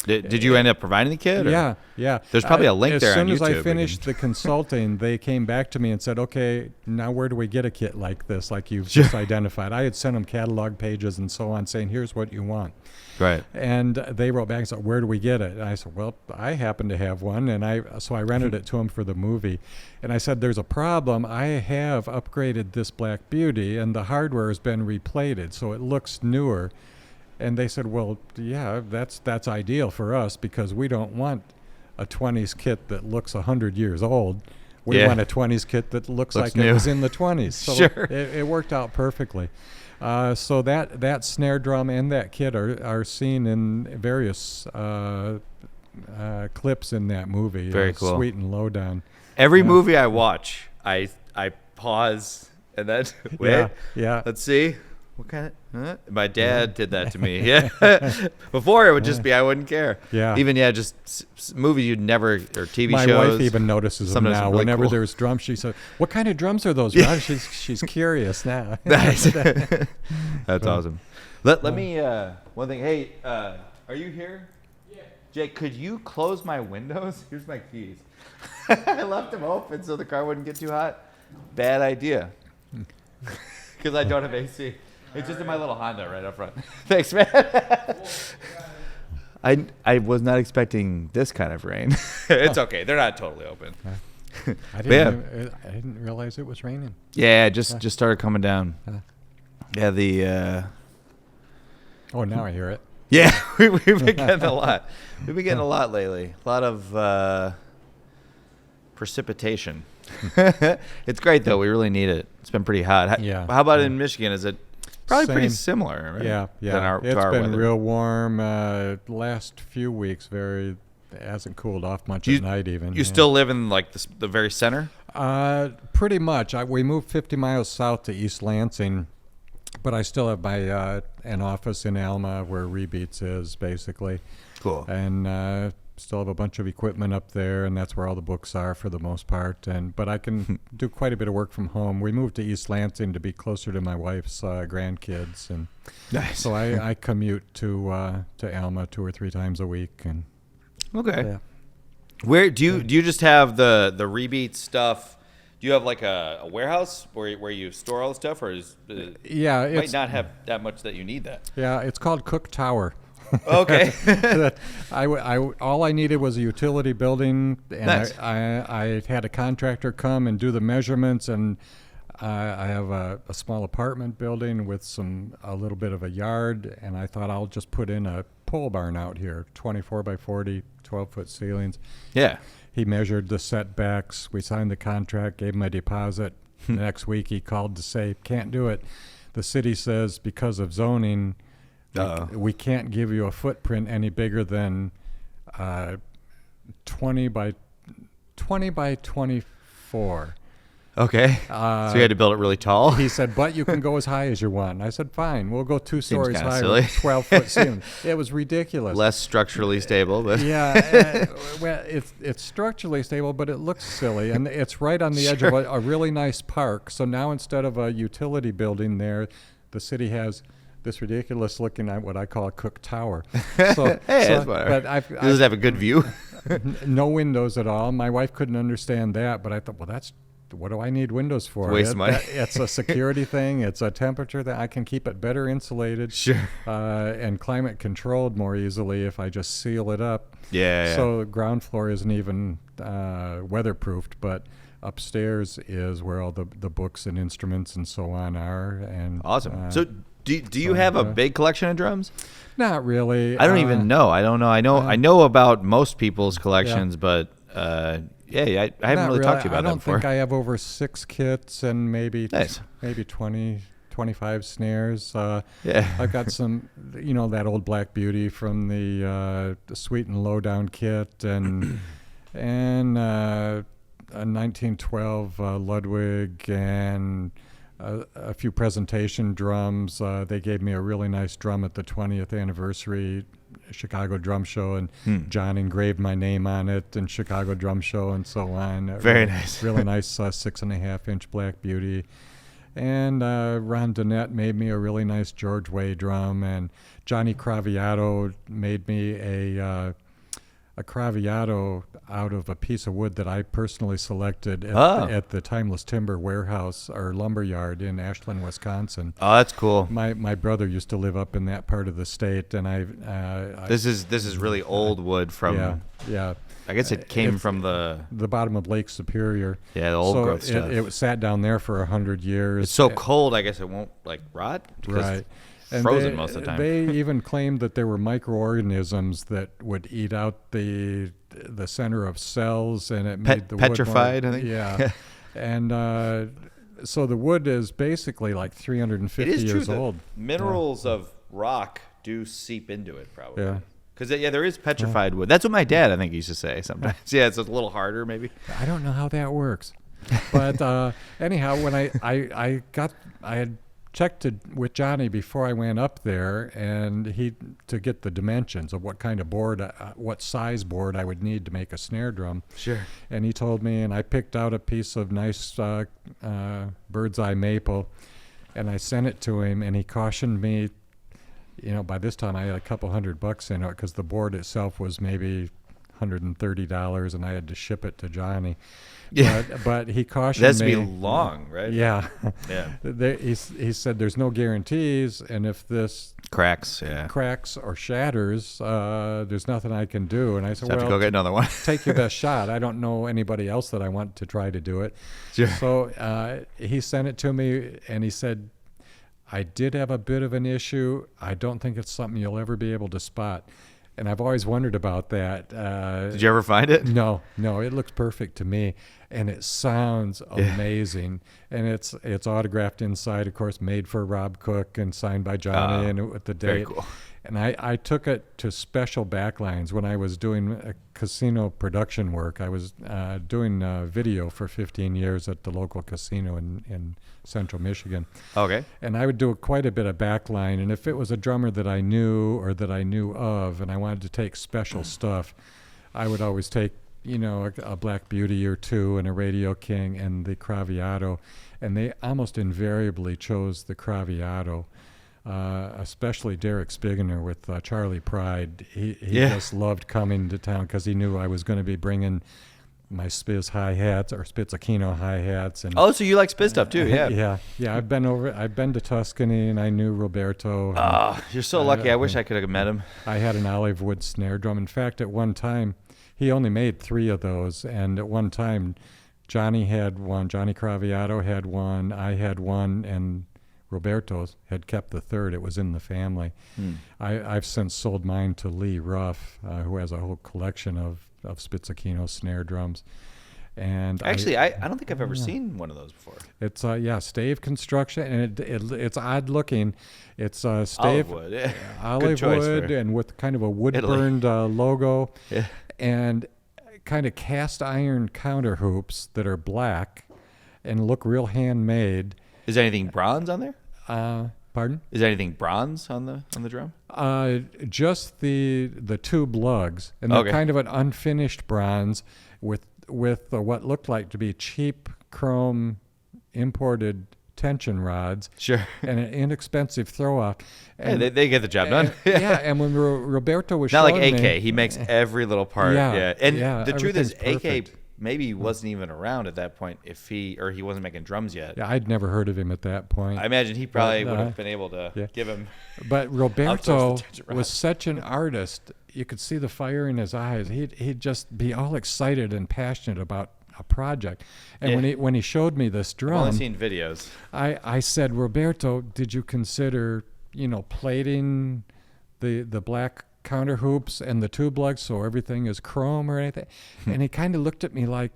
Did you end up providing the kit? Or? Yeah. There's probably a link there on YouTube. As soon as I finished the consulting, they came back to me and said, okay, now where do we get a kit like this, like you've just identified? I had sent them catalog pages and so on saying, here's what you want. Right. And they wrote back and said, where do we get it? And I said, well, I happen to have one. And so I rented it to them for the movie. And I said, there's a problem. I have upgraded this Black Beauty, and the hardware has been replated, so it looks newer. And they said, well, yeah, that's ideal for us because we don't want a 20s kit that looks 100 years old. We want a 20s kit that looks like new. It was in the 20s. So Sure. it worked out perfectly. So that snare drum and that kit are seen in various clips in that movie. Very cool. Sweet and Lowdown. Every movie I watch, I pause and then wait. Yeah. Let's see. What kind of? My dad did that to me. Yeah. Before it would just be I wouldn't care. Yeah. Even just movies you'd never, or TV My shows. wife even notices them now. Really Whenever cool. there's drums, she says, "What kind of drums are those?" Rod?" She's curious now. Nice. That's awesome. Let me one thing. Hey, are you here? Yeah. Jake, could you close my windows? Here's my keys. I left them open so the car wouldn't get too hot. Bad idea. Because I don't have AC. It's just in my little Honda right up front. Thanks, man. I was not expecting this kind of rain. It's okay. They're not totally open. I didn't realize it was raining. Yeah, just started coming down. Yeah, Oh, now I hear it. Yeah, we've been getting a lot. We've been getting a lot lately. A lot of precipitation. It's great though. We really need it. It's been pretty hot. How about in Michigan? Is it probably pretty similar? Right? Yeah. It's been real warm. Last few weeks, it hasn't cooled off much at night even. You still live in like the very center? Pretty much. We moved 50 miles south to East Lansing, but I still have my an office in Alma where Rebeats is basically. Cool. And still have a bunch of equipment up there, and that's where all the books are for the most part. But I can do quite a bit of work from home. We moved to East Lansing to be closer to my wife's grandkids, and nice. So I commute to Alma 2 or 3 times a week. And okay. Yeah. Where do you just have the Rebeat stuff? Do you have like a warehouse where you store all the stuff, or it might not have that much that you need that? Yeah, it's called Cook Tower. Okay. All I needed was a utility building, and nice. I had a contractor come and do the measurements, and I have a small apartment building with a little bit of a yard, and I thought I'll just put in a pole barn out here, 24 by 40, 12-foot ceilings. Yeah. He measured the setbacks. We signed the contract, gave him a deposit. The next week he called to say, can't do it. The city says because of zoning, we can't give you a footprint any bigger than 20 by 24. Okay. So you had to build it really tall? He said, but you can go as high as you want. And I said, fine, we'll go 2 stories kinda high silly. with 12-foot ceiling. It was ridiculous. Less structurally stable, but Yeah, well, it's structurally stable, but it looks silly, and it's right on the edge of a really nice park. So now instead of a utility building there, the city has this ridiculous looking at what I call a cook tower. So, that's whatever. but does it have a good view? no windows at all. My wife couldn't understand that, but I thought, well, what do I need windows for? It's a waste of money. It's a security thing. It's a temperature that I can keep it better insulated. Sure. And climate controlled more easily if I just seal it up. Yeah. So the ground floor isn't even weatherproofed, but upstairs is where all the books and instruments and so on are. And Awesome. So do you have a big collection of drums? Not really. I don't even know. I don't know. I know about most people's collections, but I haven't really talked to you about that before. I don't think I have over 6 kits and maybe Nice. maybe 20, 25 snares. Yeah. I've got some, that old Black Beauty from the Sweet and Lowdown kit, and a 1912 Ludwig, and a few presentation drums. They gave me a really nice drum at the 20th anniversary Chicago Drum Show, and John engraved my name on it, and Chicago Drum Show, and so on. Very nice. Really nice 6.5-inch Black Beauty. And Ron Donette made me a really nice George Way drum, and Johnny Craviotto made me a Craviotto out of a piece of wood that I personally selected at the Timeless Timber Warehouse or lumber yard in Ashland, Wisconsin. Oh, that's cool. My brother used to live up in that part of the state, and This is really old wood from. Yeah. I guess it came from the bottom of Lake Superior. Yeah, the old growth stuff. It sat down there for 100 years. It's so cold, I guess it won't rot. Right. And frozen most of the time. They even claimed that there were microorganisms that would eat out the center of cells, and it made the petrified, wood more, I think. Yeah. And so the wood is basically like 350 years old. Minerals of rock do seep into it, probably. Yeah. Because there is petrified wood. That's what my dad, I think, used to say sometimes. Yeah, it's a little harder, maybe. I don't know how that works, but anyhow, when I had checked with Johnny before I went up there, and to get the dimensions of what kind of board, what size board I would need to make a snare drum. Sure. And he told me, and I picked out a piece of nice bird's eye maple, and I sent it to him, and he cautioned me. By this time I had a couple $100 in it, because the board itself was maybe $130, and I had to ship it to Johnny. Yeah. But he cautioned That's me. be long, right? Yeah. Yeah. He said there's no guarantees, and if this cracks or shatters, there's nothing I can do. And I said, have to go get another one. Take your best shot. I don't know anybody else that I want to try to do it. Sure. So he sent it to me, and he said, I did have a bit of an issue. I don't think it's something you'll ever be able to spot. And I've always wondered about that. Did you ever find it? No, it looks perfect to me, and it sounds amazing. And it's autographed inside, of course, made for Rob Cook and signed by Johnny, and with the date. Very cool. And I took it to special backlines when I was doing casino production work. I was doing video for 15 years at the local casino in Central Michigan. Okay. And I would do quite a bit of backline. And if it was a drummer that I knew or that I knew of, and I wanted to take special stuff, I would always take, a Black Beauty or two and a Radio King and the Craviotto. And they almost invariably chose the Craviotto. Especially Derek Spigner with Charlie Pride. He just loved coming to town because he knew I was going to be bringing my Spiz hi-hats or Spizzichino hi-hats. And so you like Spiz stuff too? Yeah. Yeah. I've been to Tuscany, and I knew Roberto. You're so lucky. I wish I could have met him. I had an olive wood snare drum. In fact, at one time, he only made 3 of those, and at one time, Johnny had one, Johnny Craviotto had one, I had one, and Roberto had kept the third. It was in the family. I've since sold mine to Lee Ruff, who has a whole collection of Spizzichino snare drums. And actually, I don't think I've ever seen one of those before. It's stave construction, and it's odd looking. It's stave olive wood, yeah. Olive wood, and with kind of a wood burned logo, and kind of cast iron counter hoops that are black. and look real handmade. Is there anything bronze on there? Pardon? Is there anything bronze on the drum? Just the tube lugs, and they're kind of an unfinished bronze with what looked like to be cheap chrome imported tension rods. Sure. And an inexpensive throw-off. And they get the job done. And when Roberto was not showing like AK, me, he makes every little part. Yeah, And yeah, the truth is, everything's AK maybe wasn't even around at that point if he wasn't making drums yet. Yeah, I'd never heard of him at that point. I imagine he probably would have been able to give him. But Roberto was such an artist. You could see the fire in his eyes. He'd just be all excited and passionate about a project. And when he showed me this drum, I've only seen videos. I said, Roberto, did you consider plating the black counter hoops and the tube lugs so everything is chrome or anything? And he kind of looked at me like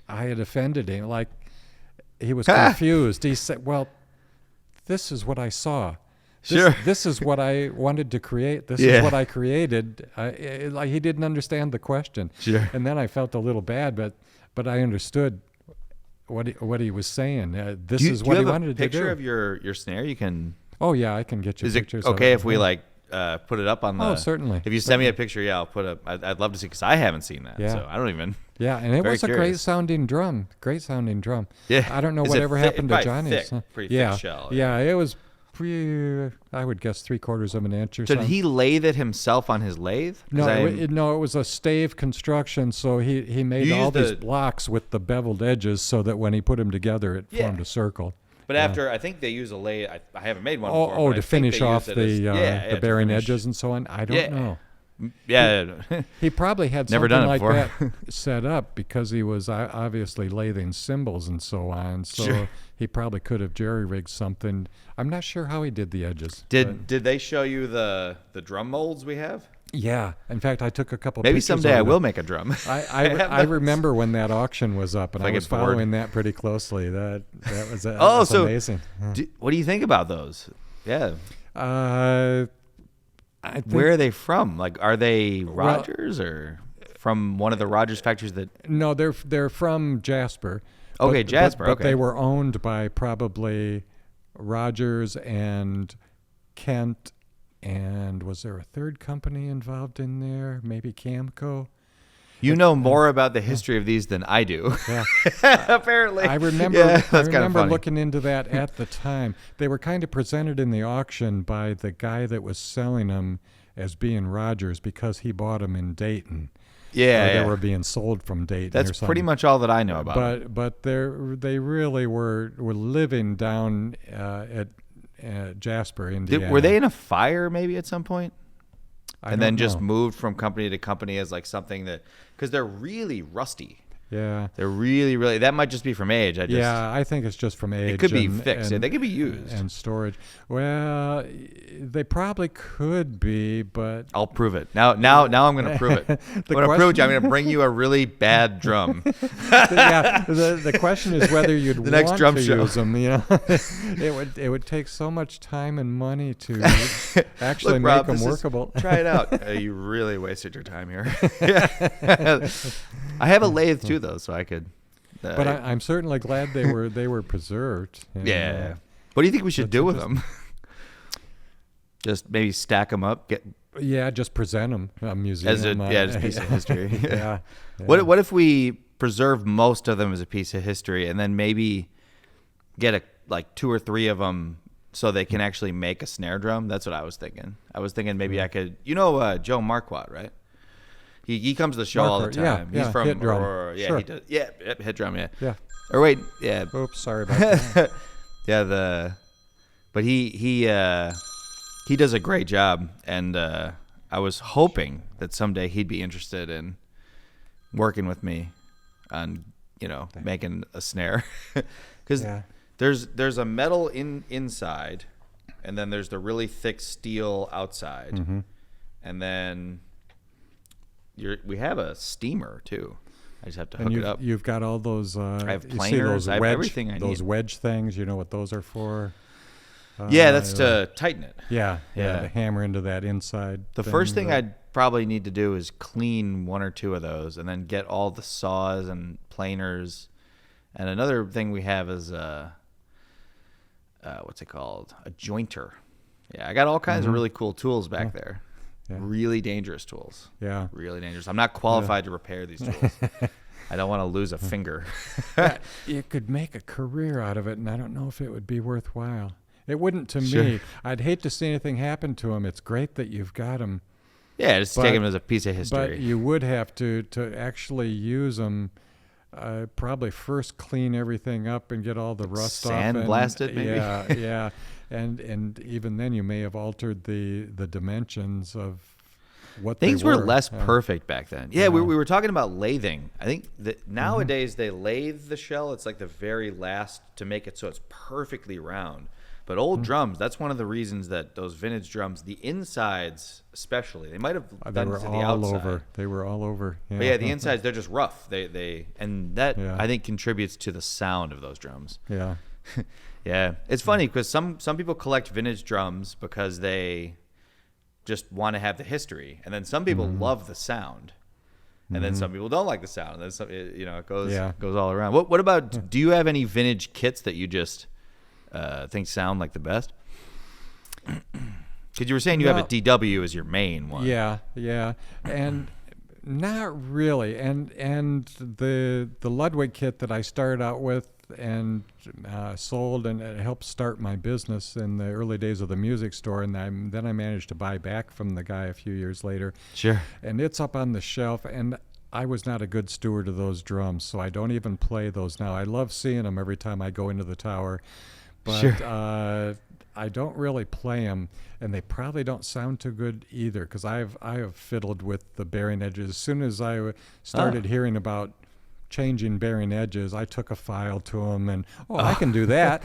I had offended him, like he was confused. He said, well, this is what I saw. This is what I wanted to create. This is what I created. Like he didn't understand the question. Sure. And then I felt a little bad, but I understood what he was saying. This is what he wanted to do. Do you have a picture of your snare? You can. Oh yeah, I can get you pictures. Is it okay if we put it up on the? Oh, certainly. If you send me a picture, I'll put up. I'd love to see because I haven't seen that. Yeah. So I don't even. Yeah, and it was a great sounding drum. Yeah. I don't know whatever happened to Johnny's. Pretty thick shell. Yeah, it was. I would guess 3/4 of an inch or so something. Did he lathe it himself on his lathe? No, it was a stave construction. So he made all these blocks with the beveled edges so that when he put them together, it formed a circle. But after, I think they use a lathe. I haven't made one before. Oh, to finish off the bearing edges and so on. I don't know. Yeah. He probably had Never something done it like before. that set up because he was obviously lathing cymbals and so on. So he probably could have jerry-rigged something. I'm not sure how he did the edges. Did they show you the drum molds we have? Yeah. In fact, I took a couple Maybe pictures. Someday I will make a drum. I remember when that auction was up, and I was following that pretty closely. That was amazing. What do you think about those? Yeah. I think, where are they from? Like, are they Rogers or from one of the Rogers factories that? No, they're from Jasper. Okay, Jasper. But they were owned by probably Rogers and Kent, and was there a third company involved in there? Maybe Camco. You know more about the history of these than I do. Yeah. Apparently. I remember looking into that at the time. They were kind of presented in the auction by the guy that was selling them as being Rogers because he bought them in Dayton. Yeah. They were being sold from Dayton. That's pretty much all that I know about them. But they really were living down at Jasper, Indiana. Were they in a fire maybe at some point? And then just know. moved from company to company as like something that, because they're really rusty. Yeah. They're really, that might just be from age. I think it's just from age. It could be fixed. They could be used. And storage. Well, they probably could be, but... I'll prove it. Now I'm going to prove it. I'm going to prove it to you. I'm going to bring you a really bad drum. The question is whether you'd the next drum to show. use them. It would take so much time and money to actually Look, make Rob, them workable. Try it out. You really wasted your time here. I have a lathe too, though, so I could. But I'm certainly glad they were preserved. Yeah. What do you think we should do with them? Just maybe stack them up. Just present them a museum as a piece of history. Yeah. What if we preserve most of them as a piece of history, and then maybe get like 2 or 3 of them so they can actually make a snare drum? That's what I was thinking. I was thinking maybe I could. Joe Marquardt, right? He comes to the show all the time. He's from Hit Drum. Aurora. Yeah, Sure. he does. Yeah, Hit Drum. Yeah. Yeah. Or wait, yeah. Oops, sorry about that. But he does a great job, and I was hoping that someday he'd be interested in working with me on making a snare, because there's a metal inside, and then there's the really thick steel outside, and then. We have a steamer too. I just have to hook it up. You've got all those. I have planers. I have everything I need. Those wedge things. You know what those are for? That's to tighten it. Yeah. To hammer into that inside. The first thing I'd probably need to do is clean 1 or 2 of those, and then get all the saws and planers And another thing we have is what's it called? A jointer. Yeah, I got all kinds of really cool tools back there. Yeah. Really dangerous tools. Yeah. Really dangerous. I'm not qualified to repair these tools. I don't want to lose a finger. You could make a career out of it, and I don't know if it would be worthwhile. It wouldn't to me. I'd hate to see anything happen to them. It's great that you've got them. Yeah, just take them as a piece of history. But you would have to actually use them. Probably first clean everything up and get all the rust off. Sandblasted, maybe. Yeah. And even then, you may have altered the dimensions of what things they were. Were less perfect back then. Yeah, we were talking about lathing. I think that nowadays they lathe the shell. It's like the very last to make it so it's perfectly round. But old drums, that's one of the reasons that those vintage drums, the insides especially, they might have done to the outside. They were all over. Yeah. But yeah, the insides, they're just rough. And that I think contributes to the sound of those drums. Yeah. Yeah. It's funny because some people collect vintage drums because they just want to have the history. And then some people love the sound. And then some people don't like the sound. And then some, it goes all around. What about, do you have any vintage kits that you just think sound like the best? Because you were saying you have a DW as your main one. Yeah, and not really. And the Ludwig kit that I started out with and sold, and it helped start my business in the early days of the music store, and then I managed to buy back from the guy a few years later. Sure. And it's up on the shelf, and I was not a good steward of those drums, so I don't even play those now. I love seeing them every time I go into the tower. But I don't really play them, and they probably don't sound too good either, because I have fiddled with the bearing edges. As soon as I started hearing about changing bearing edges, I took a file to them, and I can do that,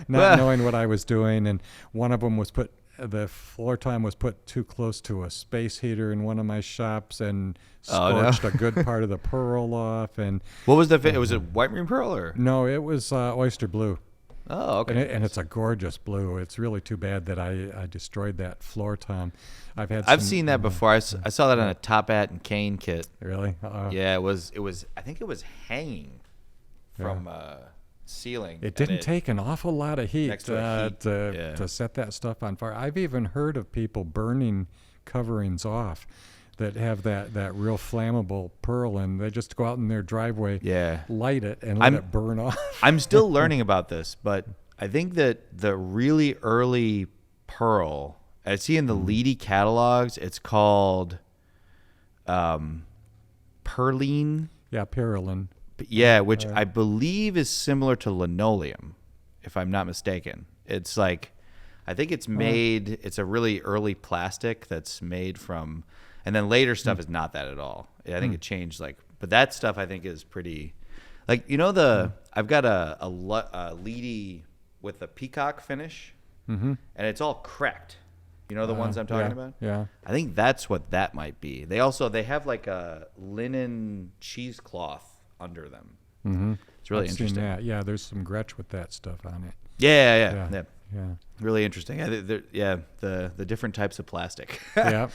not knowing what I was doing. And one of them was the floor time was put too close to a space heater in one of my shops and scorched a good part of the pearl off. And what was was it white marine pearl or? No, it was oyster blue. Oh, okay. And it's a gorgeous blue. It's really too bad that I destroyed that floor tom. I've seen that before. I saw that on a Top Hat and Cane kit. Really? Yeah, it was. I think it was hanging from ceiling. It didn't take an awful lot of heat to set that stuff on fire. I've even heard of people burning coverings off that have that real flammable pearl, and they just go out in their driveway, light it, and let it burn off. I'm still learning about this, but I think that the really early pearl, I see in the Leedy catalogs, it's called perline. Yeah, perylene. Yeah, which I believe is similar to linoleum, if I'm not mistaken. It's like, I think it's made, it's a really early plastic that's made from... And then later stuff is not that at all. I think it changed, but that stuff I think is pretty, I've got a Leedy with a peacock finish, and it's all cracked. You know the ones I'm talking about? Yeah. I think that's what that might be. They have like a linen cheesecloth under them. Mm-hmm. It's really interesting. Yeah, there's some Gretsch with that stuff on it. Yeah. Really interesting. The different types of plastic. Yeah.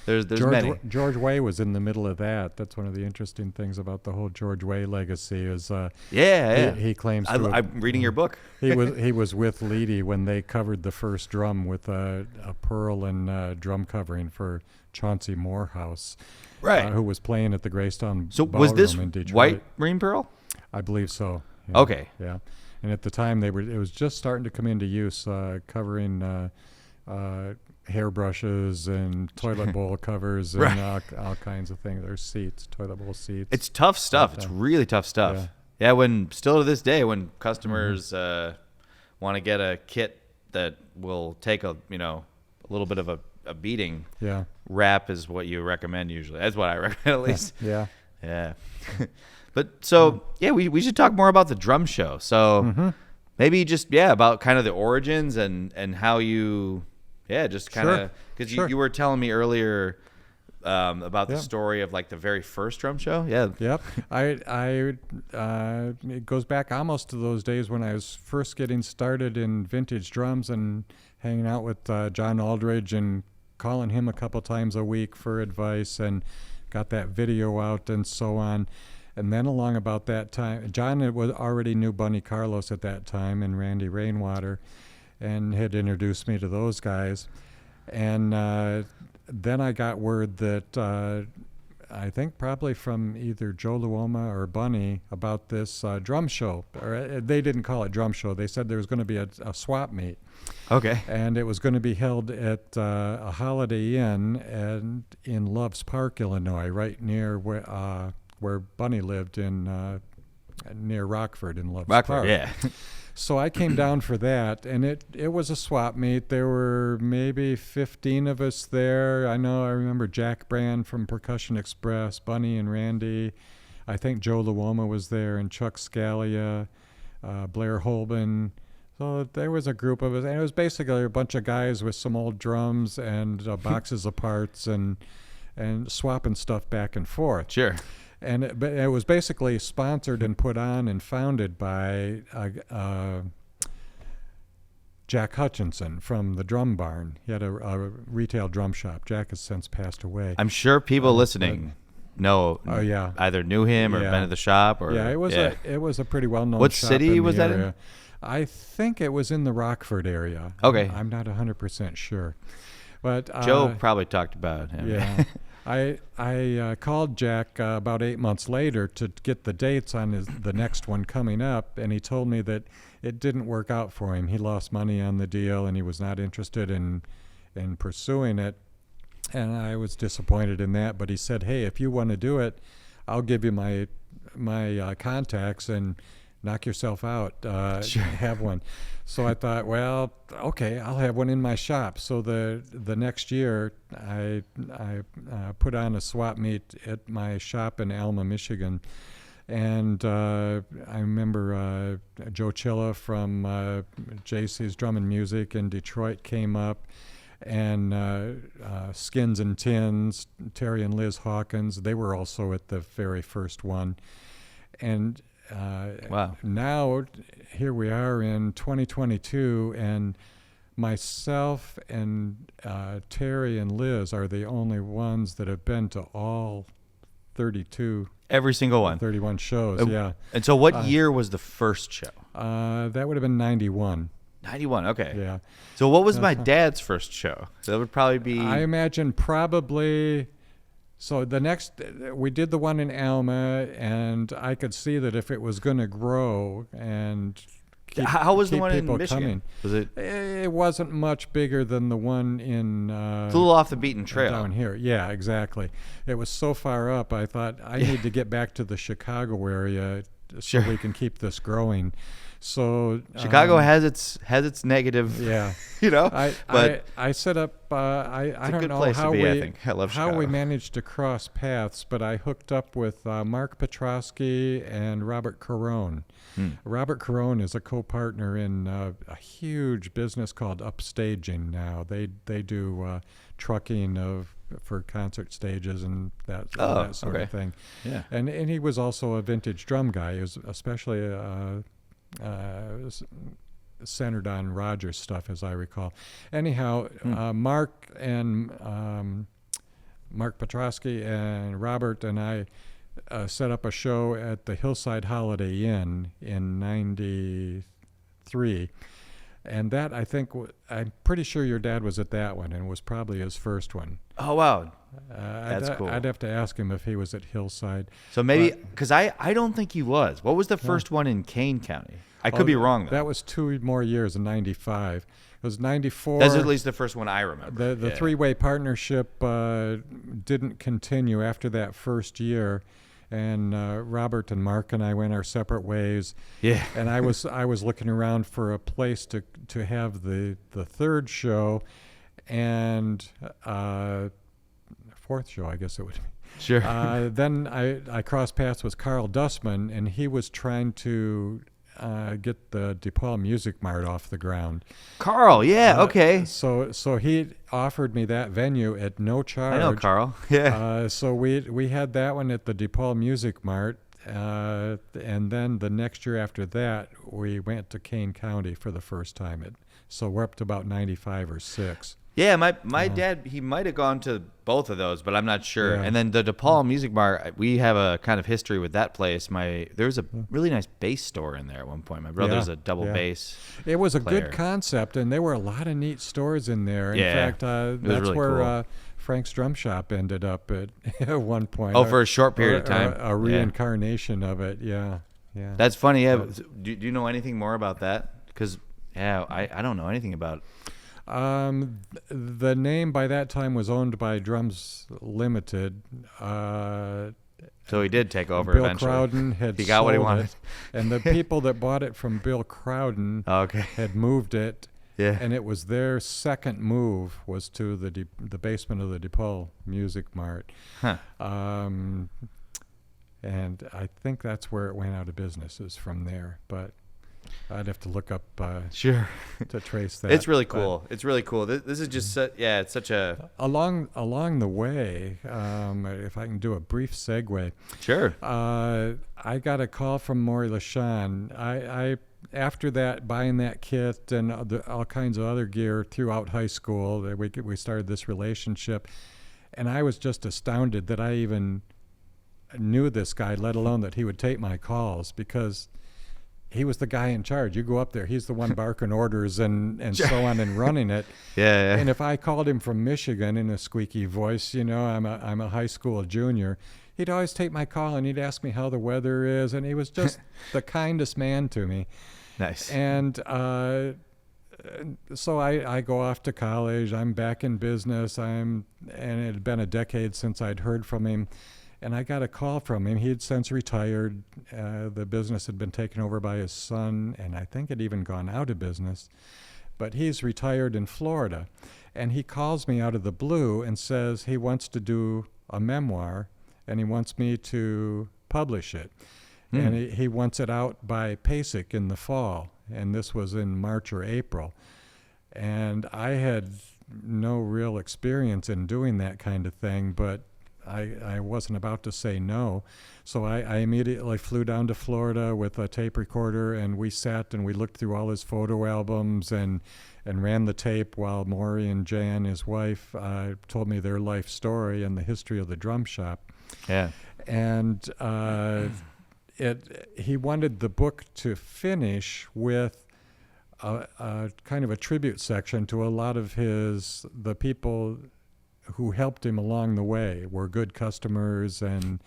There's many. George Way was in the middle of that. That's one of the interesting things about the whole George Way legacy is. He claims. I'm reading your book. He was with Leedy when they covered the first drum with a pearl and drum covering for Chauncey Morehouse, right? Who was playing at the Greystone. So Ballroom was this in Detroit. white marine pearl? I believe so. Yeah. Okay. Yeah. And at the time, it was just starting to come into use, covering hairbrushes and toilet bowl covers and all kinds of things. There's seats, toilet bowl seats. It's tough stuff. It's really tough stuff. Yeah, still to this day, when customers want to get a kit that will take a little bit of a beating, wrap is what you recommend usually. That's what I recommend at least. Yeah. But we should talk more about the drum show. So maybe just about kind of the origins and how you just kind of because you were telling me earlier about the story of like the very first drum show. Yep. It goes back almost to those days when I was first getting started in vintage drums and hanging out with John Aldridge and calling him a couple times a week for advice, and got that video out and so on. And then along about that time, John already knew Bunny Carlos at that time and Randy Rainwater, and had introduced me to those guys. And then I got word that I think probably from either Joe Luoma or Bunny about this drum show. Or they didn't call it drum show. They said there was going to be a swap meet. Okay. And it was going to be held at a Holiday Inn in Loves Park, Illinois, right near where Bunny lived near Rockford in Loves Park. Yeah. So I came down for that, and it was a swap meet. There were maybe 15 of us there. I remember Jack Brand from Percussion Express, Bunny and Randy. I think Joe Luoma was there, and Chuck Scalia, Blair Holben. So there was a group of us, and it was basically a bunch of guys with some old drums and boxes of parts and swapping stuff back and forth. Sure. But it was basically sponsored and put on and founded by Jack Hutchinson from the Drum Barn. He had a retail drum shop. Jack has since passed away. I'm sure people listening know. Oh yeah. Either knew him or been at the shop or. Yeah, it was a pretty well known. What shop city in was the that area. in? I think it was in the Rockford area. Okay. I'm not 100% sure, but Joe probably talked about him. Yeah. I called Jack about 8 months later to get the dates on the next one coming up, and he told me that it didn't work out for him. He lost money on the deal, and he was not interested in pursuing it, and I was disappointed in that. But he said, "Hey, if you want to do it, I'll give you my contacts and knock yourself out. Sure. Have one." So I thought, well, okay, I'll have one in my shop. So the next year, I put on a swap meet at my shop in Alma, Michigan, and I remember Joe Chilla from JC's Drum and Music in Detroit came up, and Skins and Tins, Terry and Liz Hawkins, they were also at the very first one, and. Wow. Now, here we are in 2022, and myself and Terry and Liz are the only ones that have been to all 32. Every single one. 31 shows, yeah. And so what year was the first show? That would have been 91. 91, okay. Yeah. So what was my dad's first show? So that would probably be... I imagine probably... So the next, we did the one in Alma, and I could see that if it was going to grow and how was the keep one in people Michigan? coming, Was it? It wasn't much bigger than the one in. It's a little off the beaten trail down here. Yeah, exactly. It was so far up. I thought I need to get back to the Chicago area so we can keep this growing. So Chicago has its negative. Yeah, I set up. I don't know how we managed to cross paths, but I hooked up with Mark Petrosky and Robert Carone. Robert Carone is a co-partner in a huge business called Upstaging now. They do trucking for concert stages and that sort of thing. Yeah, and he was also a vintage drum guy. He was especially centered on Rogers stuff, as I recall. Anyhow, Mark Petrosky and Robert and I set up a show at the Hillside Holiday Inn in '93, and that I'm pretty sure your dad was at that one, and was probably his first one. Oh wow, that's cool. I'd have to ask him if he was at Hillside. So maybe because I don't think he was. What was the first one in Kane County? I could be wrong, though. That was 2 more years in '95. It was '94. That's at least the first one I remember. The three-way partnership didn't continue after that first year, and Robert and Mark and I went our separate ways. Yeah. And I was looking around for a place to have the third show, and fourth show, I guess it would be. Sure. Then I crossed paths with Carl Dussman, and he was trying to get the DePaul Music Mart off the ground. Carl, yeah, okay. So he offered me that venue at no charge. I know Carl. Yeah. So we had that one at the DePaul Music Mart, and then the next year after that, we went to Kane County for the first time. So we're up to about 95 or 6. Yeah, my dad, he might have gone to both of those, but I'm not sure. Yeah. And then the DePaul Music Bar, we have a kind of history with that place. There was a really nice bass store in there at one point. My brother's a double bass. It was a player. good concept, and there were a lot of neat stores in there. In fact, that's really where cool. Frank's Drum Shop ended up at one point. Oh, for a short period of time. A reincarnation of it, yeah. That's funny. Yeah. Do you know anything more about that? Because, I don't know anything about the name by that time was owned by Drums Limited. So he did take over Bill eventually. Crowden had he got what he wanted. And the people that bought it from Bill Crowden had moved it. Yeah. And it was their second move was to the basement of the DePaul Music Mart. Huh. And I think that's where it went out of business, is from there. But I'd have to look up sure to trace that. It's really cool. It's really cool. This is just it's such a along the way. If I can do a brief segue. Sure. I got a call from Maury LaShawn. I after that, buying that kit and all kinds of other gear throughout high school, we started this relationship, and I was just astounded that I even knew this guy, let alone that he would take my calls, because he was the guy in charge. You go up there, he's the one barking orders and so on and running it. Yeah. And if I called him from Michigan in a squeaky voice, I'm a high school junior, he'd always take my call and he'd ask me how the weather is, and he was just the kindest man to me. Nice. And so I go off to college. I'm back in business. And it had been a decade since I'd heard from him. And I got a call from him. He had since retired. The business had been taken over by his son, and I think it had even gone out of business. But he's retired in Florida. And he calls me out of the blue and says he wants to do a memoir, and he wants me to publish it. And he wants it out by PASIC in the fall. And this was in March or April. And I had no real experience in doing that kind of thing, but I wasn't about to say no. So I immediately flew down to Florida with a tape recorder, and we sat and we looked through all his photo albums and ran the tape while Maury and Jan, his wife, told me their life story and the history of the drum shop. Yeah. And he wanted the book to finish with a kind of a tribute section to a lot of the people who helped him along the way, were good customers and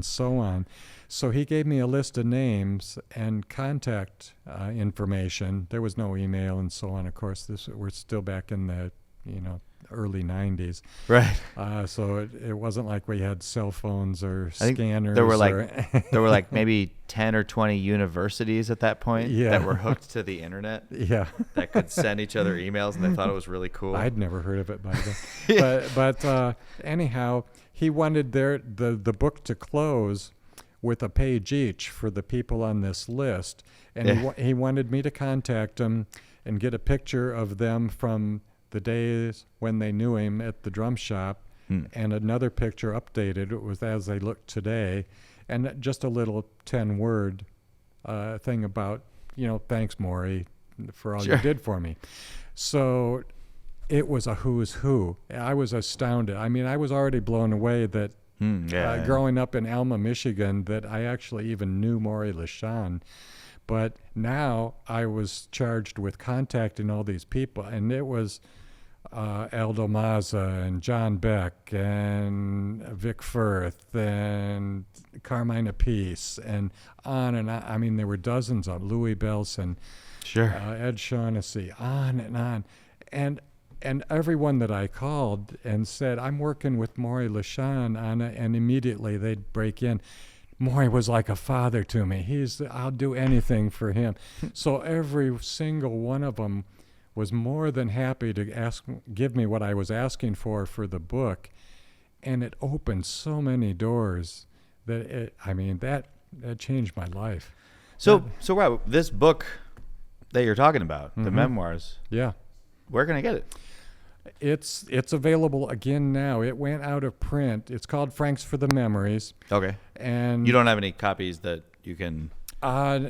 so on. So he gave me a list of names and contact information. There was no email and so on. Of course, we're still back in the early 90s. Right. So it wasn't like we had cell phones or scanners. There were like maybe 10 or 20 universities at that point that were hooked to the internet. Yeah. That could send each other emails, and they thought it was really cool. I'd never heard of it by then. But anyhow, he wanted the book to close with a page each for the people on this list. And he wanted me to contact them and get a picture of them from the days when they knew him at the drum shop, and another picture updated. It was as they look today, and just a little 10-word thing about, thanks, Maury, for all you did for me. So it was a who's who. I was astounded. I mean, I was already blown away that growing up in Alma, Michigan, that I actually even knew Maury LaShawn. But now I was charged with contacting all these people, and it was Aldo Mazza and John Beck and Vic Firth and Carmine Apiece and on and on. I mean, there were dozens of Louis Belson, Ed Shaughnessy, on and on. And everyone that I called and said, I'm working with Maury LaShawn on it, and immediately they'd break in. Maury was like a father to me. I'll do anything for him. So every single one of them was more than happy to give me what I was asking for the book, and it opened so many doors that that changed my life. So Rob, this book that you're talking about, the memoirs. Yeah. Where can I get it? It's available again now. It went out of print. It's called Franks for the Memories. Okay. And you don't have any copies that you can...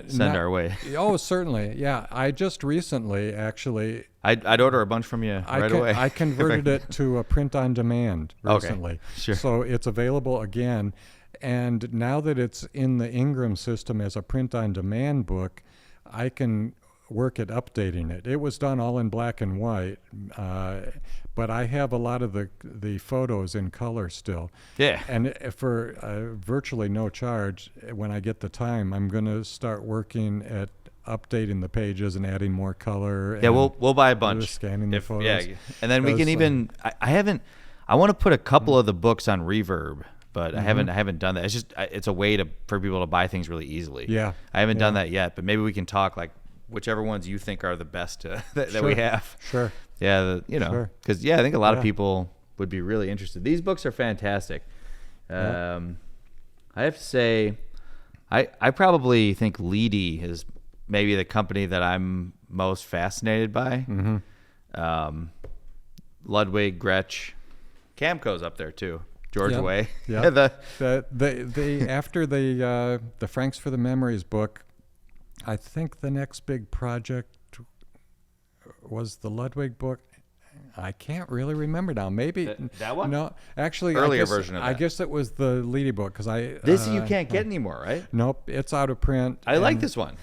send our way? Oh, certainly. Yeah, I just recently actually. I'd order a bunch from you away. I converted it to a print on demand recently. Okay, sure. So it's available again. And now that it's in the Ingram system as a print on demand book, I can work at updating it. It was done all in black and white, but I have a lot of the photos in color still. Yeah. And for virtually no charge, when I get the time, I'm going to start working at updating the pages and adding more color. Yeah, we'll buy a bunch. Scanning the photos. Yeah, and then we can even. I want to put a couple of the books on Reverb, but I haven't done that. It's just it's a way for people to buy things really easily. Yeah. I haven't done that yet, but maybe we can talk like whichever ones you think are the best that we have. Sure. Yeah, Sure. Because I think a lot of people would be really interested. These books are fantastic. I have to say, I probably think Leedy is maybe the company that I'm most fascinated by. Ludwig, Gretsch, Camco's up there too. George Way. Yeah. After the Franks for the Memories book, I think the next big project was the Ludwig book. I can't really remember now. Maybe that one? No, actually, earlier version of that. I guess it was the Leedy book because this you can't get anymore, right? Nope, it's out of print. I like this one.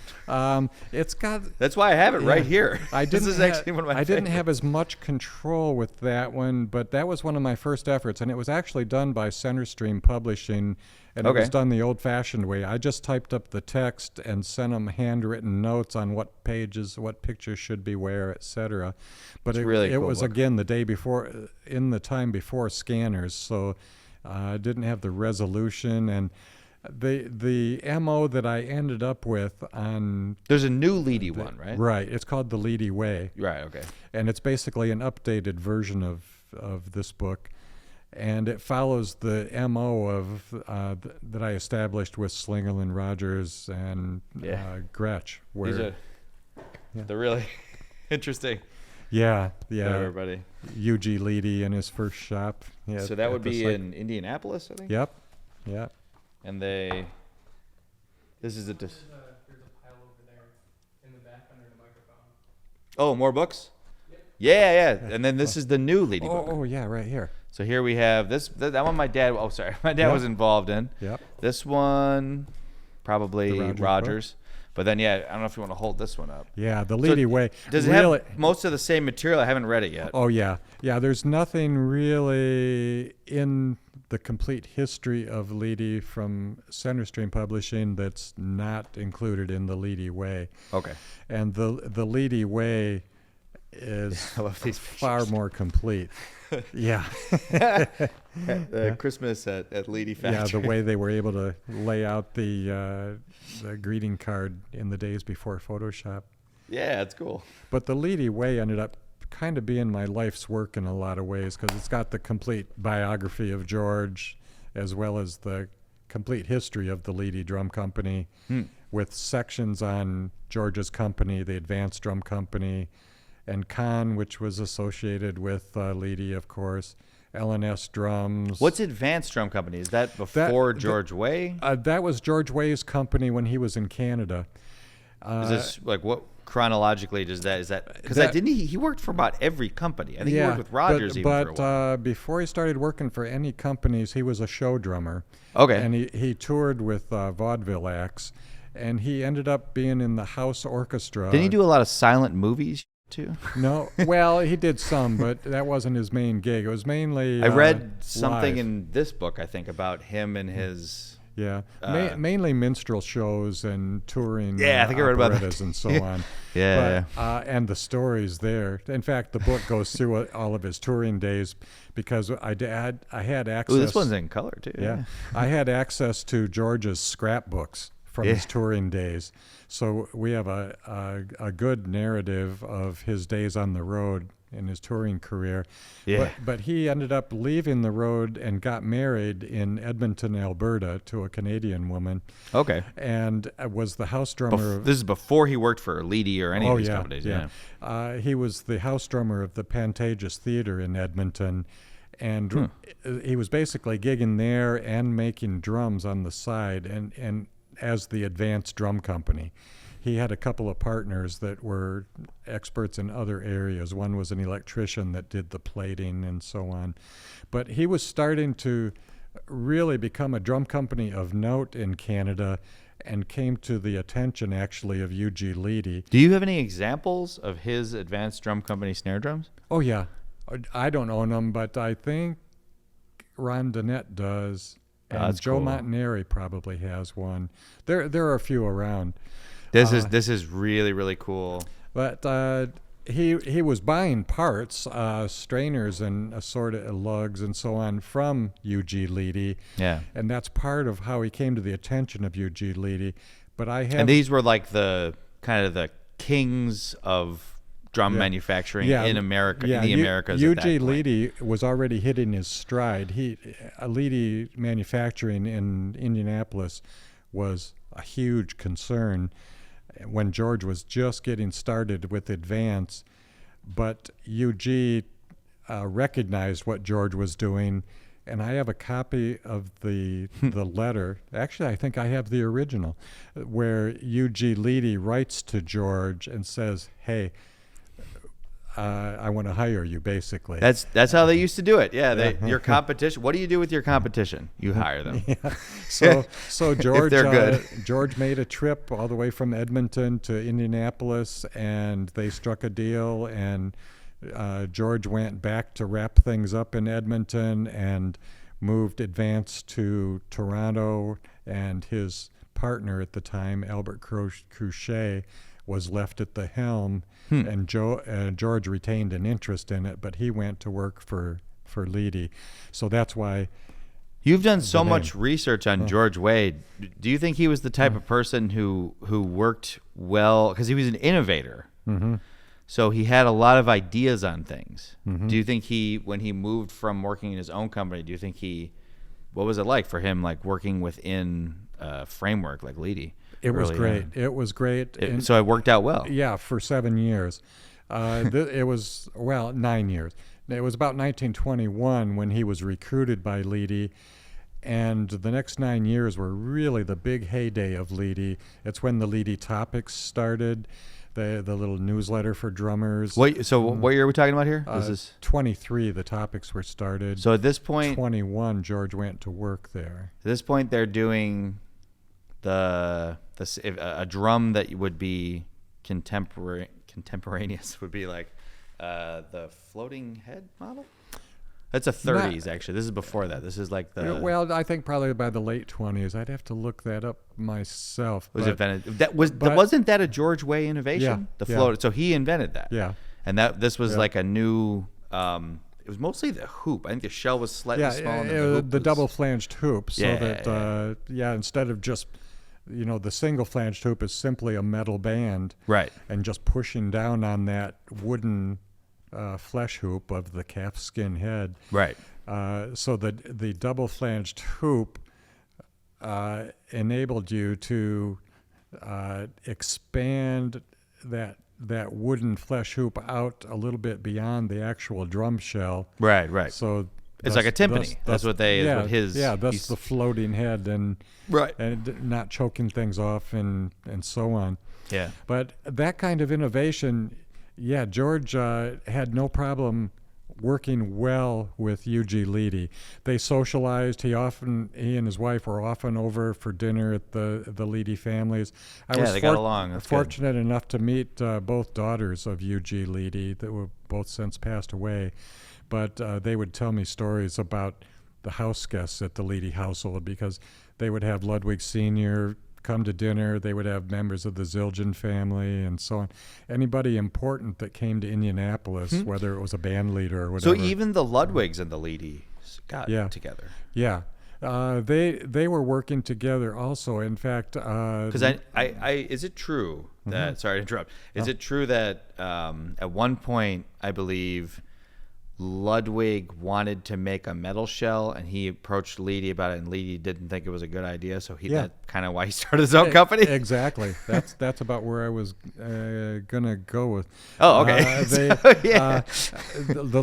It's got. That's why I have it right here. This is actually one of my. I didn't have as much control with that one, but that was one of my first efforts, and it was actually done by Centerstream Publishing. And it was done the old-fashioned way. I just typed up the text and sent them handwritten notes on what pages, what pictures should be where, etc. But it was again the day before, in the time before scanners, so I didn't have the resolution and the MO that I ended up with on. There's a new Leedy one, right? Right. It's called the Leedy Way. Right. Okay. And it's basically an updated version of this book. And it follows the MO of that I established with Slingle and Rogers and Gretsch. They're really interesting. Yeah. Everybody. U.G. Leedy in his first shop. Yeah, so that would be in Indianapolis, I think? Yep. And this is a... There's a pile over there in the back under the microphone. Oh, more books? Yep. Yeah. And then this is the new Leedy book. Oh, yeah, right here. So here we have that one my dad was involved in. Yep. This one, probably Rogers. Book. But then, I don't know if you want to hold this one up. Yeah, the Leedy Way. Does it have most of the same material? I haven't read it yet. Oh, yeah. Yeah, there's nothing really in the complete history of Leedy from Centerstream Publishing that's not included in the Leedy Way. Okay. And the Leedy Way is I love these far more complete. Yeah. Christmas at Leedy Factory. Yeah, the way they were able to lay out the greeting card in the days before Photoshop. Yeah, it's cool. But the Leedy Way ended up kind of being my life's work in a lot of ways because it's got the complete biography of George as well as the complete history of the Leedy Drum Company with sections on George's company, the Advanced Drum Company, and Kahn, which was associated with Leedy, of course, L&S Drums. What's Advanced Drum Company? Is that before George Way? That was George Way's company when he was in Canada. Is this like what chronologically is that? Because didn't he worked for about every company. I think he worked with Rogers for a while. Before he started working for any companies, he was a show drummer. Okay. And he toured with Vaudeville acts, and he ended up being in the house orchestra. Didn't he do a lot of silent movies too? No. Well, he did some, but that wasn't his main gig. It was mainly I read something live. In this book, I think, about him and his... Yeah, mainly minstrel shows and touring. Yeah, I think I read about that. And so on. Yeah. And the stories there. In fact, the book goes through all of his touring days because I had access. Ooh, this one's in color too. Yeah, I had access to George's scrapbooks from his touring days, so we have a good narrative of his days on the road in his touring career. Yeah. But he ended up leaving the road and got married in Edmonton, Alberta to a Canadian woman. Okay. And was the house drummer. This is before he worked for Leedy or any of these companies. Yeah. He was the house drummer of the Pantages Theater in Edmonton. And he was basically gigging there and making drums on the side and as the Advanced Drum Company. He had a couple of partners that were experts in other areas. One was an electrician that did the plating and so on. But he was starting to really become a drum company of note in Canada and came to the attention, actually, of U.G. Leedy. Do you have any examples of his Advanced Drum Company snare drums? Oh, yeah. I don't own them, but I think Ron Donnett does. And That's Joe cool. Montanari probably has one. There are a few around. This is really, really cool. But he was buying parts, strainers and assorted lugs and so on from U.G. Leedy. Yeah. And that's part of how he came to the attention of U.G. Leedy. But I have... And these were like the kind of the kings of drum manufacturing in America, in the Americas. U.G. Leedy was already hitting his stride. Leedy manufacturing in Indianapolis was a huge concern when George was just getting started with Advance, but UG recognized what George was doing, and I have a copy of the letter. Actually, I think I have the original, where UG Leedy writes to George and says, "Hey, I want to hire you." Basically, that's how they used to do it. Yeah, your competition. What do you do with your competition? You hire them. Yeah. So George, they're good. George made a trip all the way from Edmonton to Indianapolis, and they struck a deal. And George went back to wrap things up in Edmonton and moved Advance to Toronto. And his partner at the time, Albert Cruchet, was left at the helm. And George retained an interest in it, but he went to work for Leedy. So that's why. You've done so much research on George Wade. Do you think he was the type of person who worked well? Because he was an innovator. Mm-hmm. So he had a lot of ideas on things. Mm-hmm. Do you think when he moved from working in his own company, do you think what was it like for him, like working within a framework like Leedy? It was great. It was great. So it worked out well. Yeah, for 7 years. It was, 9 years. It was about 1921 when he was recruited by Leedy, and the next 9 years were really the big heyday of Leedy. It's when the Leedy Topics started, the little newsletter for drummers. What year are we talking about here? This is 23. The Topics were started. So at this point, 21, George went to work there. At this point, they're doing a drum that would be contemporaneous would be like the floating head model. That's a 30s actually. This is before that. This is like the. Well, I think probably by the late 20s. I'd have to look that up myself. Wasn't that a George Way innovation? Yeah, the float. So he invented that. Yeah. And this was like a new. It was mostly the hoop. I think the shell was slightly smaller. Yeah, the double flanged hoop. So that instead of just. The single flanged hoop is simply a metal band, right? And just pushing down on that wooden flesh hoop of the calfskin head, right? So the double flanged hoop enabled you to expand that wooden flesh hoop out a little bit beyond the actual drum shell, right. So. It's like a timpani. That's what they. Yeah, his. Yeah, that's the floating head and not choking things off and so on. Yeah. But that kind of innovation, George had no problem working well with U.G. Leedy. They socialized. He and his wife were often over for dinner at the Leedy families. They got along. That's fortunate enough to meet both daughters of U.G. Leedy that were both since passed away. But they would tell me stories about the house guests at the Leedy household because they would have Ludwig Sr. come to dinner. They would have members of the Zildjian family and so on. Anybody important that came to Indianapolis, whether it was a band leader or whatever. So even the Ludwigs and the Leedy got together. Yeah. They were working together also. In fact, because is it true that sorry to interrupt? Is it true that at one point I believe Ludwig wanted to make a metal shell, and he approached Leedy about it, and Leedy didn't think it was a good idea, so that's kind of why he started his own company? Exactly. That's about where I was gonna go with. Oh, okay. The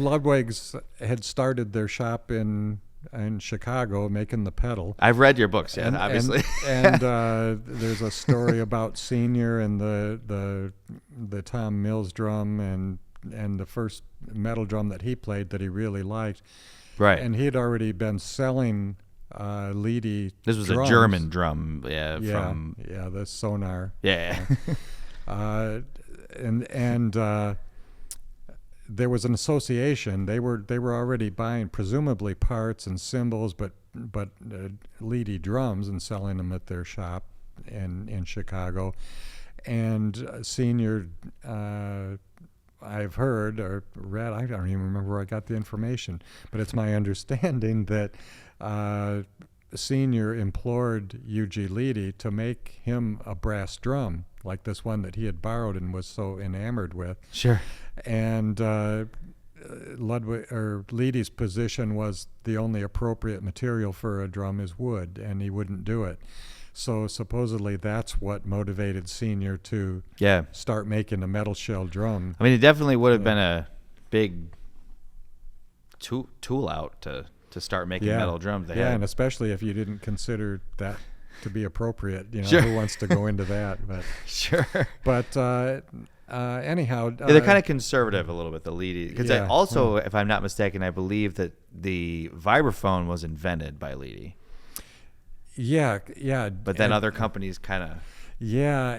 Ludwigs had started their shop in in Chicago making the pedal. I've read your books, yeah, obviously. And there's a story about Senior and the Tom Mills drum and the first metal drum that he played that he really liked. Right. And he had already been selling Leedy. This was drums. a German drum, yeah. The Sonar. Yeah. And there was an association. They were already buying presumably parts and cymbals, but Leedy drums and selling them at their shop in Chicago. And Senior, I've heard or read, I don't even remember where I got the information, but it's my understanding that Senior implored U.G. Leedy to make him a brass drum like this one that he had borrowed and was so enamored with. Sure. And Leedy's position was the only appropriate material for a drum is wood, and he wouldn't do it. So supposedly that's what motivated Senior to start making a metal shell drum. I mean, it definitely would have been a big tool out to start making metal drums. And especially if you didn't consider that to be appropriate. Sure. Who wants to go into that? But sure. But anyhow, they're kind of conservative a little bit, the Leedy, because also, if I'm not mistaken, I believe that the vibraphone was invented by Leedy. Yeah. But then other companies kind of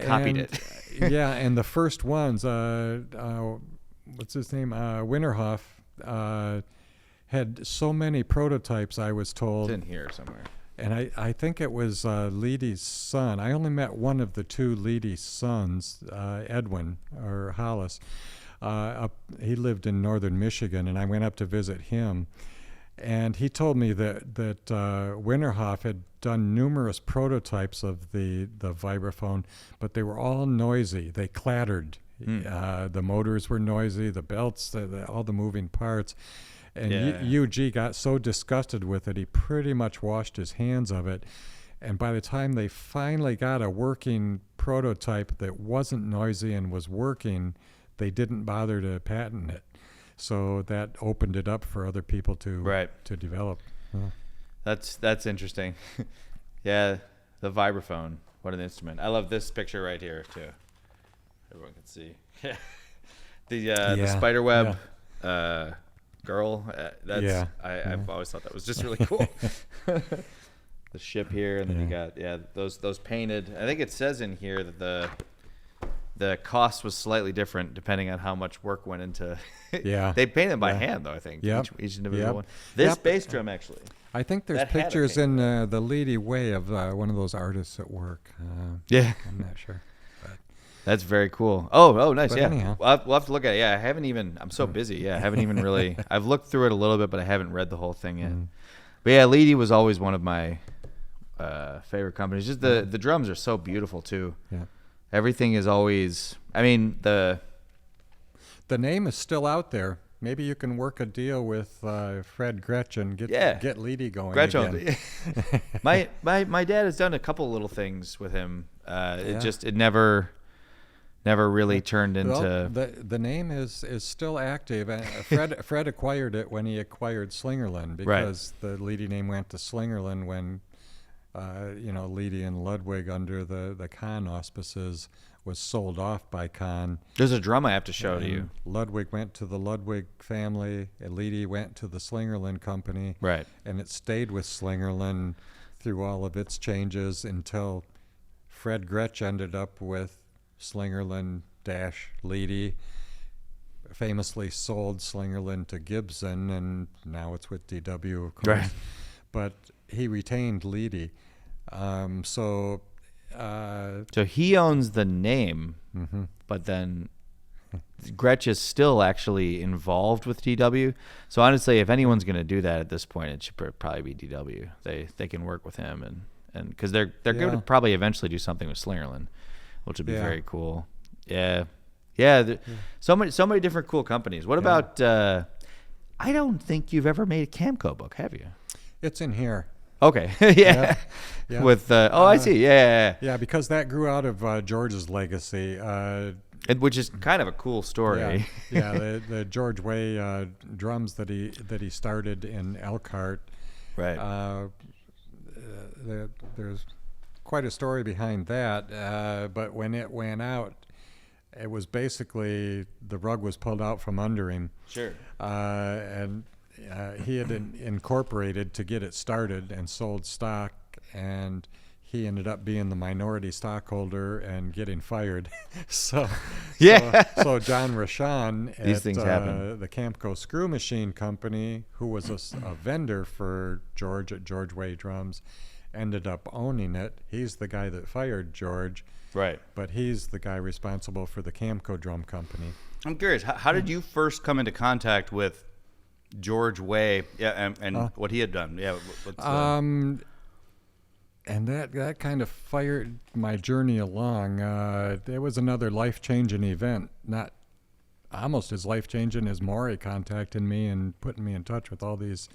copied it. And the first ones, what's his name? Winterhoff had so many prototypes, I was told. It's in here somewhere. And I think it was Leedy's son. I only met one of the two Leedy sons, Edwin or Hollis. He lived in northern Michigan, and I went up to visit him. And he told me that Winterhoff had done numerous prototypes of the vibraphone, but they were all noisy. They clattered. The motors were noisy, the belts, all the moving parts. And UG got so disgusted with it, he pretty much washed his hands of it. And by the time they finally got a working prototype that wasn't noisy and was working, they didn't bother to patent it. So that opened it up for other people to develop. That's interesting. Yeah, the vibraphone. What an instrument. I love this picture right here too. Everyone can see. The spiderweb girl. I've always thought that was just really cool. The ship here, and then you got those painted. I think it says in here that the cost was slightly different depending on how much work went into. They painted them by hand though. I think each individual one. This bass drum actually. I think there's pictures in the Leedy Way of one of those artists at work. I'm not sure. That's very cool. Oh, nice. But Yeah, anyhow. we'll have to look at it. Yeah, I haven't even. I'm so busy. Yeah, I haven't even really. I've looked through it a little bit, but I haven't read the whole thing yet. But yeah, Leedy was always one of my favorite companies. Just the drums are so beautiful too. Yeah. Everything is always. I mean the name is still out there. Maybe you can work a deal with Fred Gretchen. Get Leedy going again. my dad has done a couple little things with him. It never really turned into. The name is still active. Fred acquired it when he acquired Slingerland because the Leedy name went to Slingerland when Leedy and Ludwig under the Kahn auspices was sold off by Kahn. There's a drum I have to show to you. Ludwig went to the Ludwig family, and Leedy went to the Slingerland company. Right. And it stayed with Slingerland through all of its changes until Fred Gretsch ended up with Slingerland-Leedy, famously sold Slingerland to Gibson, and now it's with DW, of course. Right. But he retained Leedy. So he owns the name, but then Gretsch is still actually involved with DW. So honestly, if anyone's going to do that at this point, it should probably be DW. They can work with him and because they're going to probably eventually do something with Slingerland, which would be very cool. Yeah. So many different cool companies. What about? I don't think you've ever made a Camco book, have you? It's in here. Okay. Yeah. With I see. Yeah. Yeah, because that grew out of George's legacy. Which is kind of a cool story. The George Way drums that he started in Elkhart. Right. There's quite a story behind that, but when it went out, it was basically the rug was pulled out from under him. Sure. And he had incorporated to get it started and sold stock, and he ended up being the minority stockholder and getting fired. So John Rashan at These things happen. the Camco Screw Machine Company, who was a vendor for George at George Way Drums, ended up owning it. He's the guy that fired George. Right. But he's the guy responsible for the Camco Drum Company. I'm curious, how did you first come into contact with George Way and what he had done? Yeah. And that kind of fired my journey along. It was another life-changing event, not almost as life-changing as Maury contacting me and putting me in touch with all these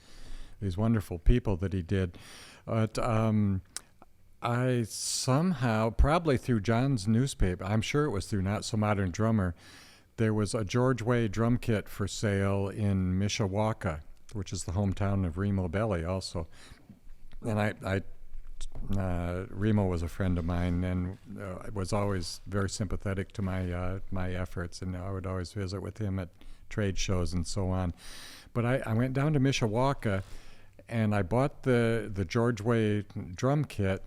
wonderful people that he did. But I somehow, probably through John's newspaper, I'm sure it was through Not So Modern Drummer, there was a George Way drum kit for sale in Mishawaka, which is the hometown of Remo Belli also. And Remo was a friend of mine and was always very sympathetic to my efforts, and I would always visit with him at trade shows and so on. But I went down to Mishawaka and I bought the George Way drum kit,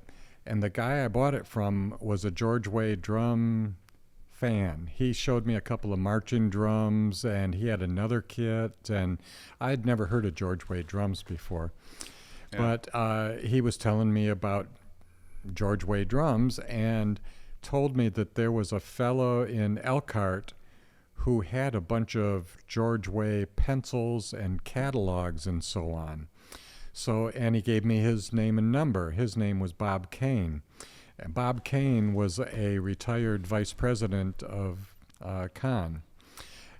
and the guy I bought it from was a George Way drum fan. He showed me a couple of marching drums, and he had another kit, and I'd never heard of George Way drums before. Yeah. But he was telling me about George Way drums and told me that there was a fellow in Elkhart who had a bunch of George Way pencils and catalogs and so on. And he gave me his name and number. His name was Bob Kane. And Bob Kane was a retired vice president of Con.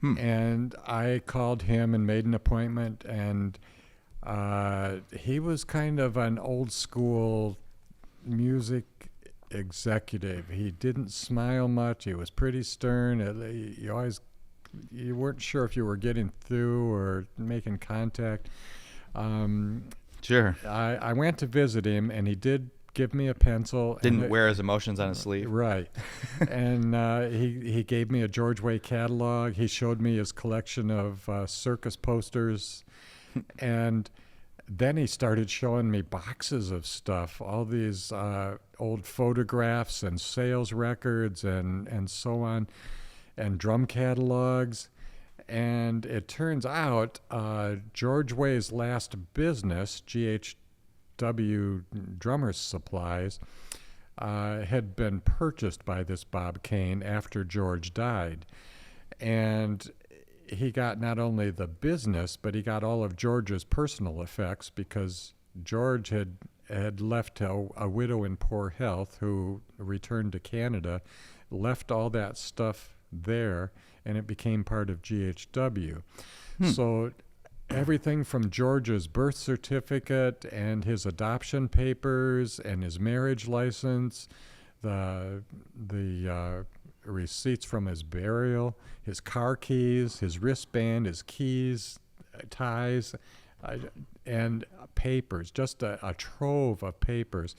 And I called him and made an appointment, and he was kind of an old school music executive. He didn't smile much. He was pretty stern. You weren't sure if you were getting through or making contact. Sure. I went to visit him, and he did give me a pencil. Didn't wear his emotions on his sleeve. Right. And he gave me a George Way catalog. He showed me his collection of circus posters. And then he started showing me boxes of stuff, all these old photographs and sales records and so on, and drum catalogs. And it turns out George Way's last business, GHW Drummers Supplies, had been purchased by this Bob Kane after George died. And he got not only the business, but he got all of George's personal effects, because George had left a widow in poor health who returned to Canada, left all that stuff there, and it became part of GHW. So everything from George's birth certificate and his adoption papers and his marriage license, the receipts from his burial, his car keys, his wristband, his keys, ties, and papers, just a trove of papers.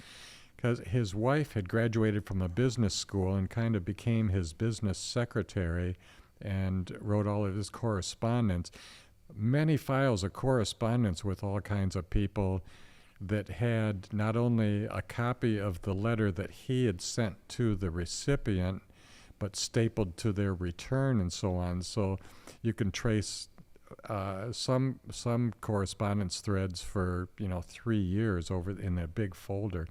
Because his wife had graduated from a business school and kind of became his business secretary and wrote all of his correspondence. Many files of correspondence with all kinds of people that had not only a copy of the letter that he had sent to the recipient, but stapled to their return and so on. So you can trace some correspondence threads for 3 years over in a big folder.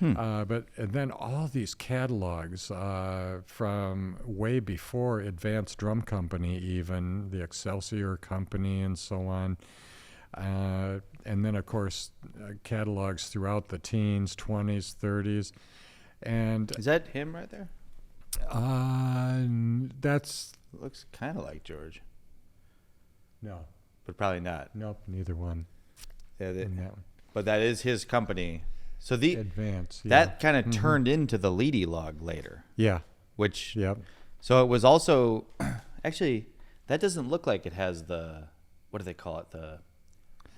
But then all these catalogs from way before Advanced Drum Company, even the Excelsior Company and so on. And then, of course, catalogs throughout the teens, 20s, 30s. And is that him right there? That's... Looks kind of like George. No. But probably not. Nope, neither one. Yeah, that one. But that is his company. So the Advance, that kind of turned into the Leedy log later. Yeah. Which. Yep. So it was also, actually, that doesn't look like it has the, what do they call it?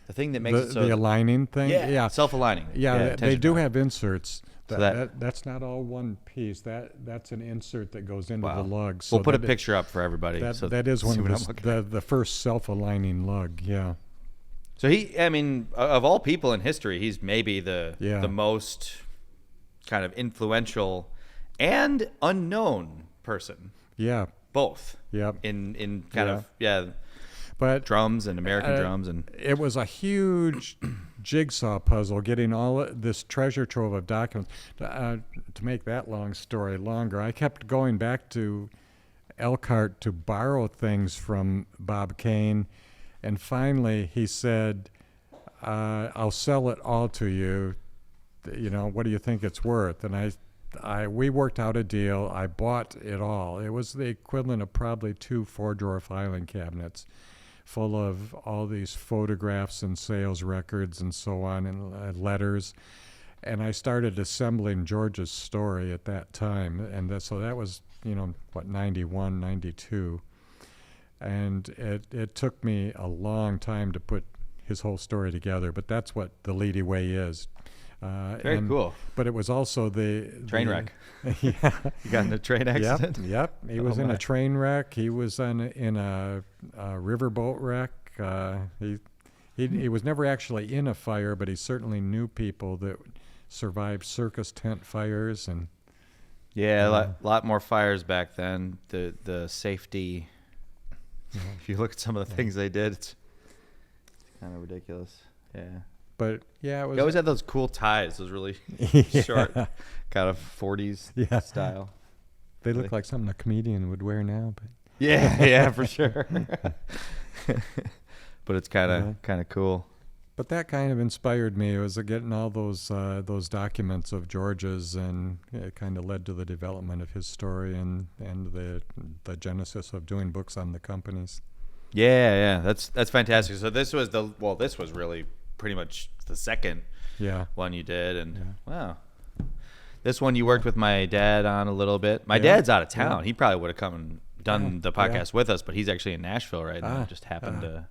The thing that makes it so the aligning thing. yeah, self-aligning. Yeah, they do tension have inserts. So That's not all one piece. That's an insert that goes into the lug. So we'll put a picture up for everybody. That is one of the first self-aligning lug. Yeah. So I mean, of all people in history, he's maybe the most kind of influential and unknown person. Yeah. Both. Yep. In kind of but drums and American drums, and it was a huge jigsaw puzzle getting all this treasure trove of documents. To make that long story longer, I kept going back to Elkhart to borrow things from Bob Kane, and finally he said, "I'll sell it all to you. You know, what do you think it's worth?" And we worked out a deal. I bought it all. It was the equivalent of probably 2 4-drawer filing cabinets full of all these photographs and sales records and so on, and letters. And I started assembling George's story at that time. And so that was, 91, 92. And it took me a long time to put his whole story together, but that's what the Leedy way is. Very cool. But it was also the train wreck. Yeah. You got in a train accident? Yep. He was in a train wreck. He was in a riverboat wreck. He was never actually in a fire, but he certainly knew people that survived circus tent fires. And a lot more fires back then. The safety, if you look at some of the things they did, it's kind of ridiculous. Yeah. But it was. They always had those cool ties, those really short, kind of 40s style. They look like something a comedian would wear now, but yeah, for sure. But it's kind of cool. But that kind of inspired me. It was getting all those documents of George's, and it kind of led to the development of his story and the genesis of doing books on the companies. Yeah, that's fantastic. So this was really pretty much the second one you did, and wow, this one you worked with my dad on a little bit. My dad's out of town. He probably would have come and done the podcast with us, but he's actually in Nashville right now. Just happened to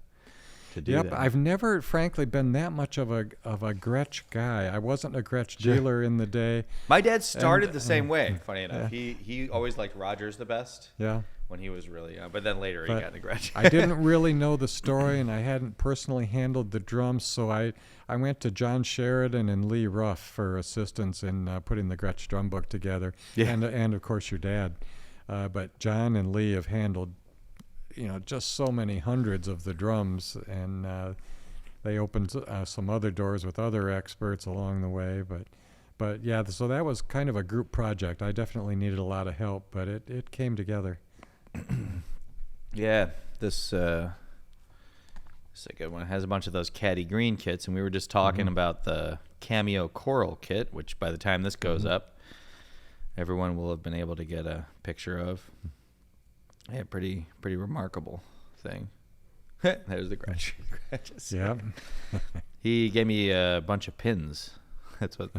do that. I've never, frankly, been that much of a Gretsch guy. I wasn't a Gretsch dealer in the day. My dad started the same way. Funny enough, he always liked Rogers the best. Yeah. When he was really young, but then later he got into Gretsch. I didn't really know the story, and I hadn't personally handled the drums, so I went to John Sheridan and Lee Ruff for assistance in putting the Gretsch drum book together, and of course your dad. But John and Lee have handled, just so many hundreds of the drums, and they opened some other doors with other experts along the way. But yeah, so that was kind of a group project. I definitely needed a lot of help, but it came together. Yeah, this a good one. It has a bunch of those Caddy Green kits, and we were just talking about the Cameo Coral kit, which by the time this goes up, everyone will have been able to get a picture of. Yeah, pretty remarkable thing. There's the Gretsch. Yeah. He gave me a bunch of pins. That's what.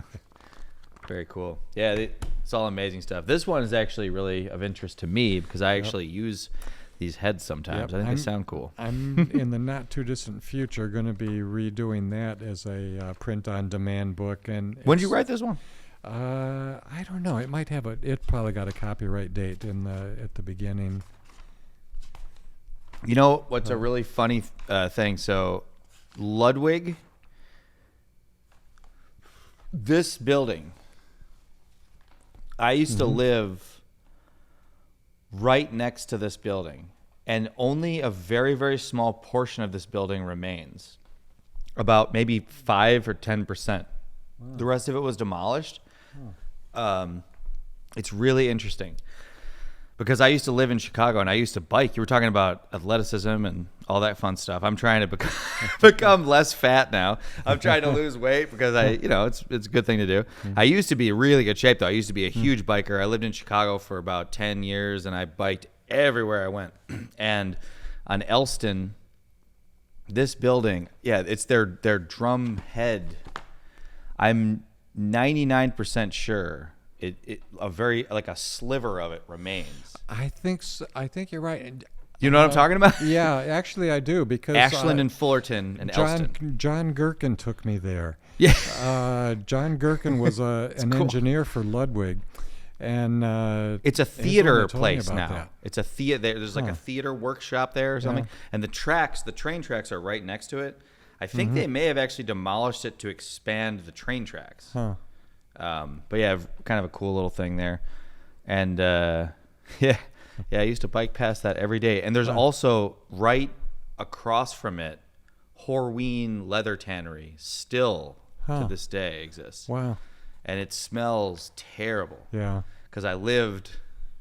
Very cool. Yeah, it's all amazing stuff. This one is actually really of interest to me because I actually use these heads sometimes. I think they sound cool. I'm in the not too distant future going to be redoing that as a print-on-demand book. And when did you write this one? I don't know. It might have it probably got a copyright date at the beginning. You know what's a really funny thing? So, Ludwig, this building. I used to live right next to this building, and only a very, very small portion of this building remains. About maybe 5 or 10%. Wow. The rest of it was demolished. It's really interesting because I used to live in Chicago and I used to bike. You were talking about athleticism and all that fun stuff. I'm trying to become less fat now. I'm trying to lose weight because it's a good thing to do. I used to be in really good shape though. I used to be a huge biker. I lived in Chicago for about 10 years and I biked everywhere I went. And on Elston, this building, it's their drum head. I'm 99% sure a sliver of it remains. I think so. I think you're right. You know what I'm talking about? Yeah, actually I do, because Ashland and Fullerton and Elston. John Gherkin took me there. Yeah. John Gherkin was an cool. engineer for Ludwig, and it's a he's the one theater that told me place about now. that. It's a theater. There's like a theater workshop there or something. And the train tracks are right next to it. I think they may have actually demolished it to expand the train tracks. Huh. But yeah, kind of a cool little thing there. And yeah, I used to bike past that every day. And there's also right across from it, Horween Leather Tannery still to this day exists. Wow. And it smells terrible. Yeah. Because I lived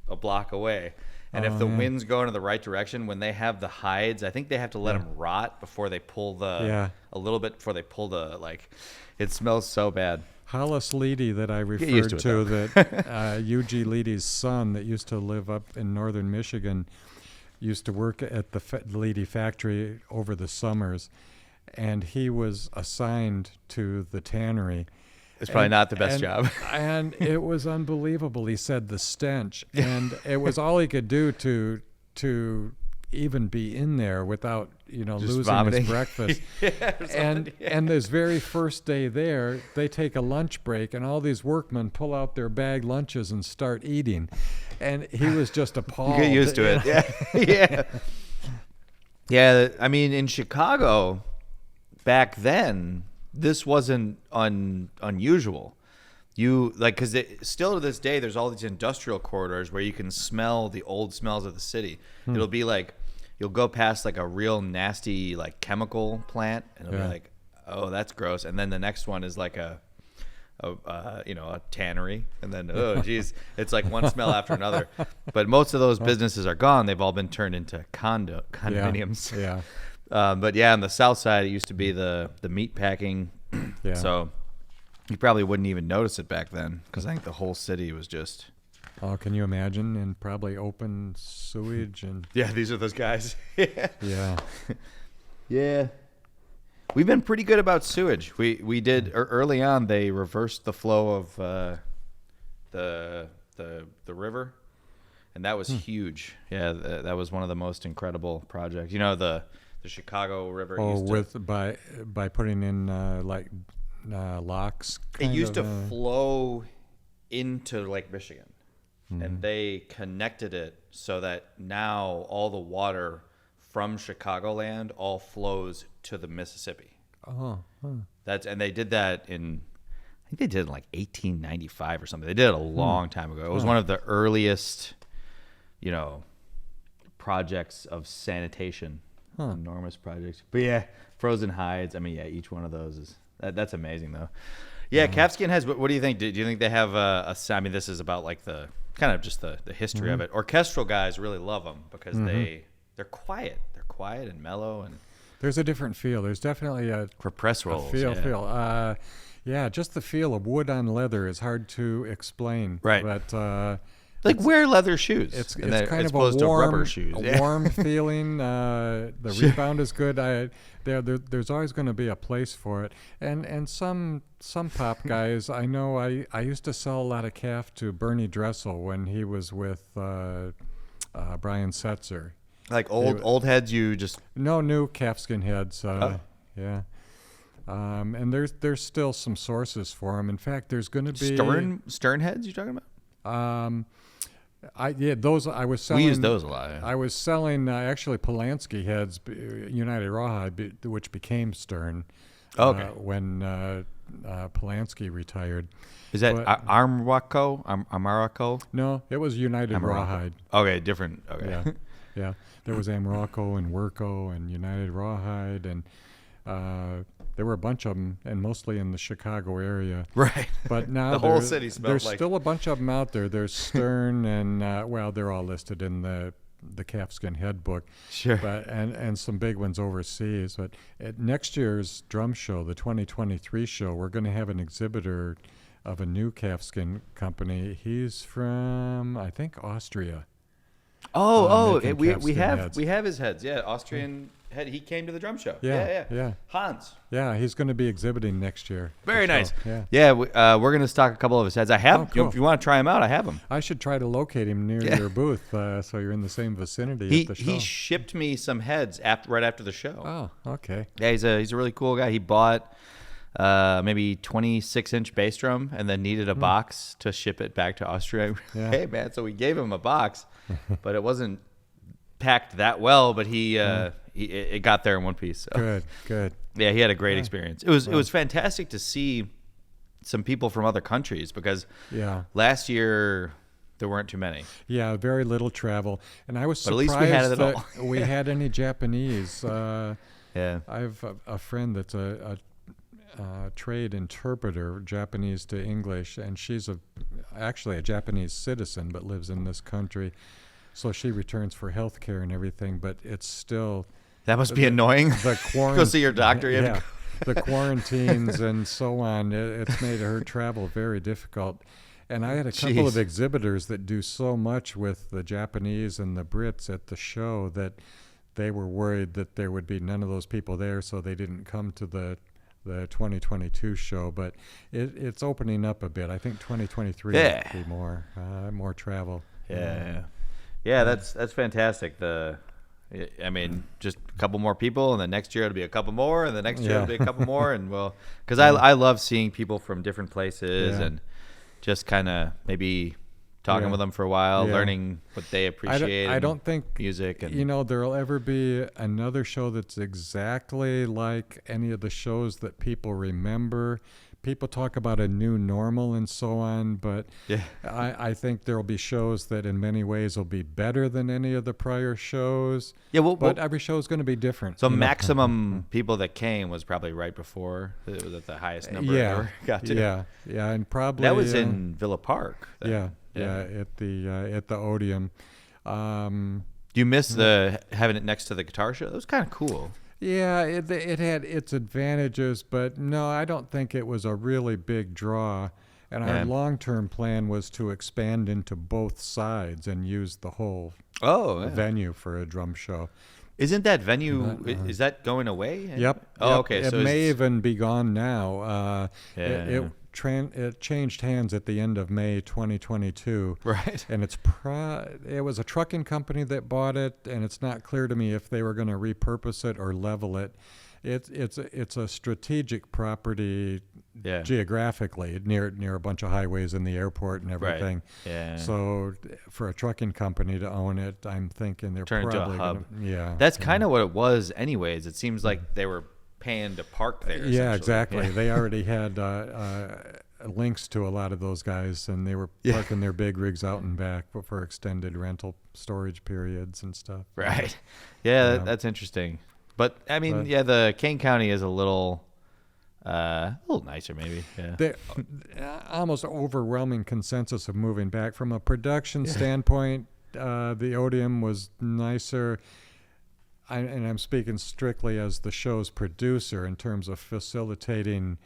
a block away. And if the wind's going in the right direction, when they have the hides, I think they have to let them rot before they pull a little bit before they pull it smells so bad. Hollis Leedy that I referred to, that U.G. Leedy's son that used to live up in northern Michigan, used to work at the Leedy factory over the summers, and he was assigned to the tannery. It's probably not the best job. And it was unbelievable. He said the stench, and it was all he could do to even be in there without losing vomiting. his breakfast. And this very first day there, they take a lunch break, and all these workmen pull out their bag lunches and start eating, and he was just appalled. You get used to it. Yeah. Yeah. I mean, in Chicago back then, this wasn't unusual. Because still to this day, there's all these industrial corridors where you can smell the old smells of the city. It'll be like, you'll go past like a real nasty like chemical plant, and it'll be like, oh, that's gross. And then the next one is like a tannery, and then oh geez, it's like one smell after another. But most of those businesses are gone. They've all been turned into condominiums. Yeah. But yeah, on the south side, it used to be the meat packing. Yeah. So you probably wouldn't even notice it back then, because I think the whole city was just. Oh, can you imagine? And probably open sewage and. Yeah, these are those guys. Yeah. Yeah. We've been pretty good about sewage. We did early on. They reversed the flow of the river, and that was huge. Yeah, that was one of the most incredible projects. the Chicago River. By putting in locks. It used to flow into Lake Michigan, and they connected it so that now all the water from Chicagoland all flows to the Mississippi. Oh. And they did that I think they did it in like 1895 or something. They did it a long time ago. It was one of the earliest, projects of sanitation. Enormous projects. But yeah, frozen hides. I mean, yeah, each one of those is that's amazing though. Yeah, Calfskin has. What do you think? Do you think they have I mean, this is about like the kind of just the history of it. Orchestral guys really love them because they're quiet. They're quiet and mellow, and there's a different feel. There's definitely for press rolls. Feel. Yeah, just the feel of wood on leather is hard to explain. Right. But like wear leather shoes. It's kind of opposed a warm, to rubber shoes. Warm feeling. The rebound is good. There's always going to be a place for it. And some pop guys, I know. I used to sell a lot of calf to Bernie Dressel when he was with Brian Setzer. Like old heads, you just new calfskin heads. Yeah. And there's still some sources for them. In fact, there's going to be stern heads. You talking about? Those I was selling. We use those a lot. Yeah. I was selling actually Polanski heads, United Rawhide, which became Stern. Okay. When Polanski retired. Is that Amarocco? No, it was United Rawhide. Okay, different. Okay. Yeah, yeah. There was Amarocco and Werco and United Rawhide, and there were a bunch of them, and mostly in the Chicago area. Right. But now the whole city smells there's like. Still a bunch of them out there. There's Stern and they're all listed in the Calfskin Head book. Sure. But and some big ones overseas. But at next year's drum show, the 2023 show, we're going to have an exhibitor of a new calfskin company. He's from I think Austria. making we Calfskin have heads. we have his heads. Yeah, Austrian head. He came to the drum show. Yeah. Hans. Yeah, he's going to be exhibiting next year. Very So, nice. Yeah. We're gonna stock a couple of his heads. I have. Oh, cool. If you want to try them out, I have them. I should try to locate him near your booth, so you're in the same vicinity He at the show. he shipped me some heads right after the show. Oh, okay. Yeah, he's a really cool guy. He bought maybe 26-inch bass drum and then needed a box to ship it back to Austria. Yeah. Hey man, so we gave him a box, but it wasn't packed that well. But it got there in one piece. So. Good. Yeah, he had a great experience. It was fantastic to see some people from other countries because last year there weren't too many. Yeah, very little travel, and I was But surprised at least we had it that all. we had any Japanese. Yeah. I have a friend that's a trade interpreter, Japanese to English, and she's actually a Japanese citizen but lives in this country. So she returns for health care and everything, but it's still... That must be annoying. The Go see your doctor. You have to the quarantines and so on. It's made her travel very difficult. And I had a couple of exhibitors that do so much with the Japanese and the Brits at the show that they were worried that there would be none of those people there, so they didn't come to the 2022 show. But it's opening up a bit. I think 2023 will be more travel. Yeah, that's fantastic. I mean, just a couple more people, and then next year it'll be a couple more, and the next year it'll be a couple more, and because I love seeing people from different places and just kind of maybe talking with them for a while, learning what they appreciate. I don't think music, and there'll ever be another show that's exactly like any of the shows that people remember. People talk about a new normal and so on, but I think there will be shows that in many ways will be better than any of the prior shows. Yeah, but every show is going to be different. So maximum people that came was probably right before it was at the highest number it ever got to. Yeah, and probably that was in Villa Park. Then. At the Odeum. Do you miss having it next to the guitar show? That was kind of cool. Yeah, it had its advantages, but no, I don't think it was a really big draw. And our long-term plan was to expand into both sides and use the whole venue for a drum show. Isn't that venue, is that going away? Yep. Okay. It may even be gone now. It changed hands at the end of May 2022. Right. And it was a trucking company that bought it, and it's not clear to me if they were going to repurpose it or level it. It's a strategic property geographically near a bunch of highways and the airport and everything. Right. Yeah. So for a trucking company to own it, I'm thinking they're turn probably into a hub. That's kind of what it was anyways. It seems like they were paying to park there. Yeah, exactly. They already had links to a lot of those guys, and they were parking their big rigs out and back for extended rental storage periods and stuff. Right. Yeah, that's interesting. But I mean, the Kane County is a little nicer, maybe. Yeah. The almost overwhelming consensus of moving back from a production standpoint. The Odeum was nicer. And I'm speaking strictly as the show's producer in terms of facilitating,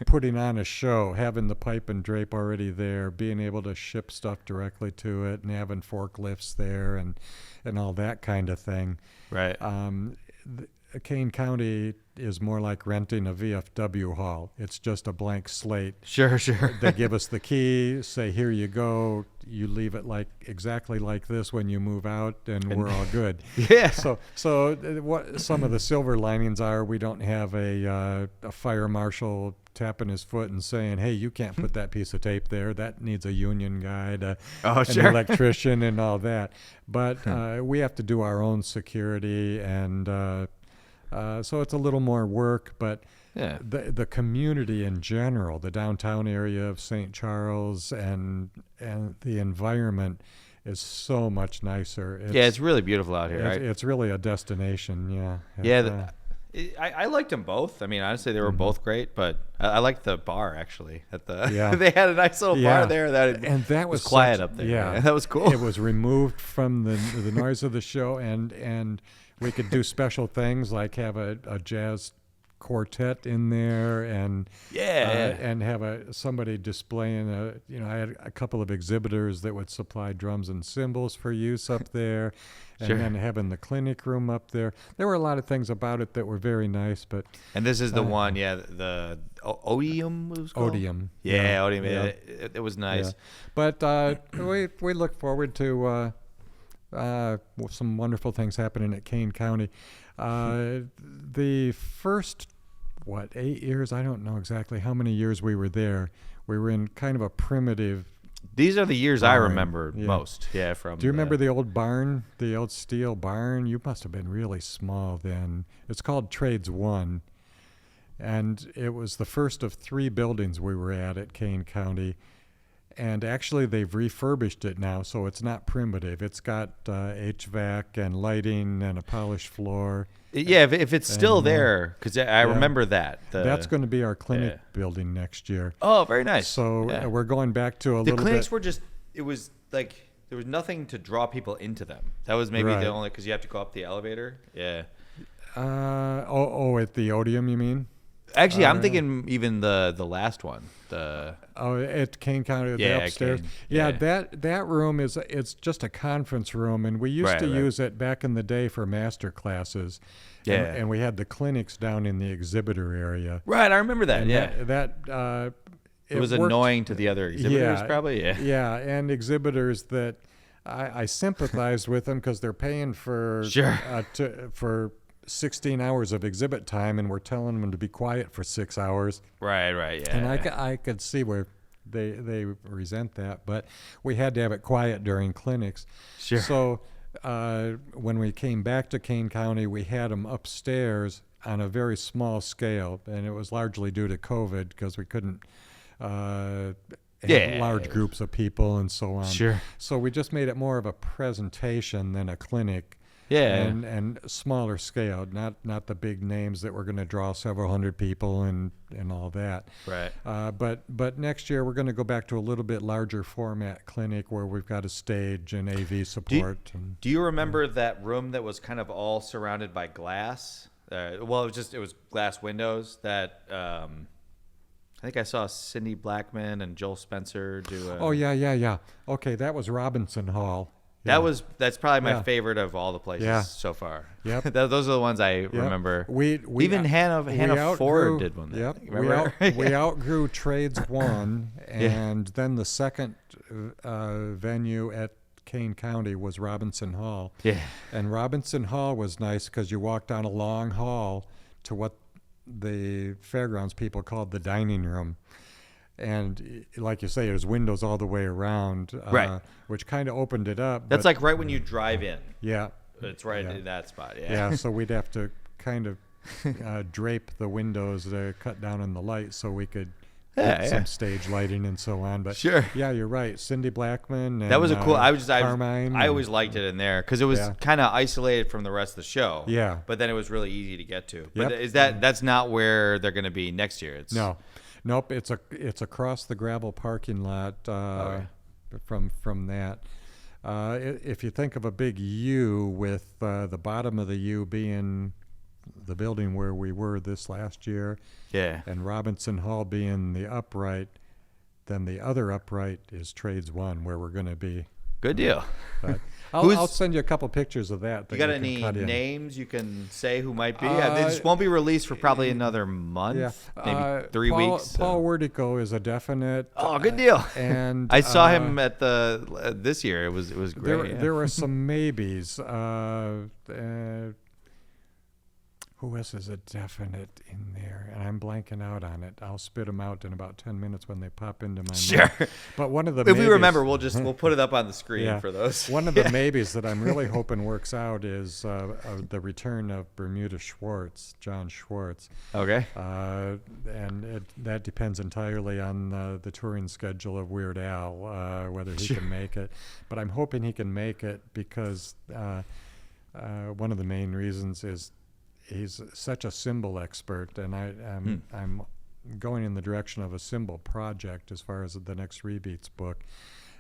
putting on a show, having the pipe and drape already there, being able to ship stuff directly to it, and having forklifts there and all that kind of thing. Right. Kane County is more like renting a VFW hall. It's just a blank slate. Sure. They give us the key, say, here you go. You leave it exactly like this when you move out, and we're all good. Yeah. So what some of the silver linings are, we don't have a fire marshal tapping his foot and saying, hey, you can't put that piece of tape there. That needs a union guy, an electrician and all that. But we have to do our own security, and so it's a little more work, but the community in general, the downtown area of St. Charles and the environment is so much nicer. It's really beautiful out here, right? It's really a destination, I liked them both. I mean, honestly, they were both great, but I liked the bar, actually. They had a nice little bar there that was quiet up there. Yeah, that was cool. It was removed from the noise of the show, and we could do special things like have a jazz quartet in there, and Yeah. and have somebody displaying I had a couple of exhibitors that would supply drums and cymbals for use up there, and Sure. then having the clinic room up there. There were a lot of things about it that were very nice, but And this is the one, the Odium it was called? Odium. Yeah, Odium. Yeah. It was nice. Yeah. But we look forward to some wonderful things happening at Kane County. The first 8 years, I don't know exactly how many years we were there. We were in kind of a primitive. These are the years I barn. remember Yeah. most. Yeah, from. Do you remember the old barn, the old steel barn? You must have been really small then. It's called Trades One, and it was the first of 3 buildings we were at Kane County. And actually, they've refurbished it now, so it's not primitive. It's got HVAC and lighting and a polished floor. Yeah, if it's still And, there, because I remember that. That's going to be our clinic yeah. building next year. Oh, very nice. So Yeah. we're going back to a The little clinics bit. were just, it was like, there was nothing to draw people into them. That was maybe Right. the only, because you have to go up the elevator. Yeah. At the Odium, you mean? Actually, I'm thinking even the last one. At Kane County, Yeah, the upstairs. Kane, Yeah, yeah. that room it's just a conference room, and we used to Right. use it back in the day for master classes. Yeah. And we had the clinics down in the exhibitor area. Right, I remember that. And Yeah. It was worked- for the other exhibitors, probably. Yeah. Yeah, and exhibitors that I sympathized with them because they're paying for Sure. for 16 hours of exhibit time, and we're telling them to be quiet for 6 hours. Right, yeah. And I could see where they resent that, but we had to have it quiet during clinics. Sure. So when we came back to Kane County, we had them upstairs on a very small scale, and it was largely due to COVID because we couldn't have large groups of people and so on. Sure. So we just made it more of a presentation than a clinic. Yeah. And smaller scale, not the big names that we're going to draw several hundred people and all that. Right. But next year we're going to go back to a little bit larger format clinic where we've got a stage and AV support. Do you remember that room that was kind of all surrounded by glass? It was glass windows that I think I saw Cindy Blackman and Joel Spencer do. Oh yeah. Okay, that was Robinson Hall. Yeah. That's probably my Yeah. favorite of all the places Yeah. so far. Yep. Those are the ones I remember. We Even Hannah Ford did one. Yep. Remember? We outgrew Trades One, and then the second venue at Kane County was Robinson Hall. Yeah. And Robinson Hall was nice because you walked down a long hall to what the fairgrounds people called the dining room. And like you say, there's windows all the way around, Right. which kind of opened it up. That's but- like right when you drive in. yeah, It's right Yeah. in that spot. Yeah. yeah. So we'd have to kind of drape the windows to cut down on the light so we could get some stage lighting and so on. But Sure. yeah, you're right. Cindy Blackman. And, That was a cool. Carmine. I always liked it in there because it was Yeah. kind of isolated from the rest of the show. Yeah. But then it was really easy to get to. Yep. But that's not where they're going to be next year? It's Nope. It's across the gravel parking lot Okay. from that. If you think of a big U with the bottom of the U being the building where we were this last year, Yeah. and Robinson Hall being the upright, then the other upright is Trades One, where we're going to be. Good deal. But I'll send you a couple pictures of that. You got can any cut in. names you can say who might be? This won't be released for probably another month, Yeah, maybe 3 weeks. so- Paul Werdico is a definite. Oh, good deal. And I saw him at the this year. It was great. There were some maybes. Who else is a definite in there? And I'm blanking out on it. I'll spit them out in about 10 minutes when they pop into my Sure. mind. But one of the If we maybes- remember, we'll put it up on the screen Yeah. for those. One of the maybes that I'm really hoping works out is the return of Bermuda Schwartz, John Schwartz. Okay. And that depends entirely on the touring schedule of Weird Al, whether he can make it. But I'm hoping he can make it because one of the main reasons is he's such a cymbal expert, and I'm going in the direction of a cymbal project as far as the next Rebeats book.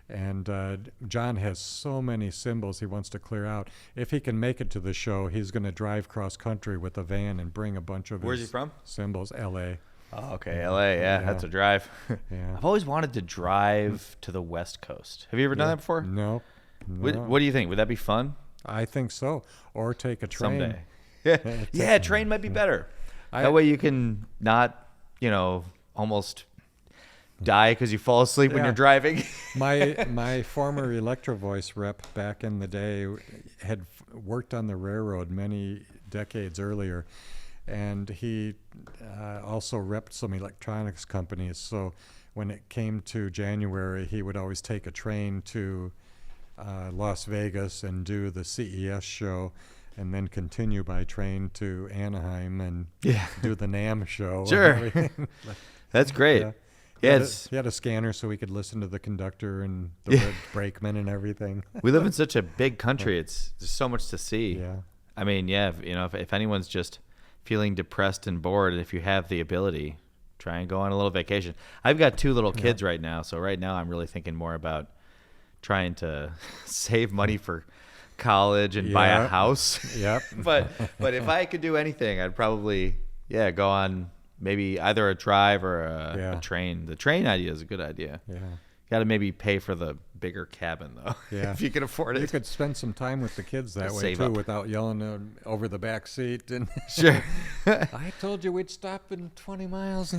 And John has so many symbols he wants to clear out. If he can make it to the show, he's going to drive cross country with a van and bring a bunch of Where's his he from? symbols. L.A. Oh, okay, L.A. Yeah, that's a drive. Yeah. I've always wanted to drive to the West Coast. Have you ever done that before? No. What do you think? Would that be fun? I think so. Or take a train. Someday. Yeah, train might be better. That way you can not, almost die because you fall asleep when you're driving. My former Electro Voice rep back in the day had worked on the railroad many decades earlier, and he also repped some electronics companies. So when it came to January, he would always take a train to Las Vegas and do the CES show, and then continue by train to Anaheim and do the NAMM show. Sure. That's great. Yeah. He had a scanner so we could listen to the conductor and the brakeman and everything. We live in such a big country. There's so much to see. Yeah. I mean, if anyone's just feeling depressed and bored, if you have the ability, try and go on a little vacation. I've got 2 little kids right now, so right now I'm really thinking more about trying to save money for college and buy a house. Yep. but if I could do anything, I'd probably go on maybe either a drive or a train. The train idea is a good idea. Yeah. Got to maybe pay for the bigger cabin though, if you can afford it. You could spend some time with the kids that way save too, up. without yelling over the back seat. And Sure. I told you we'd stop in 20 miles.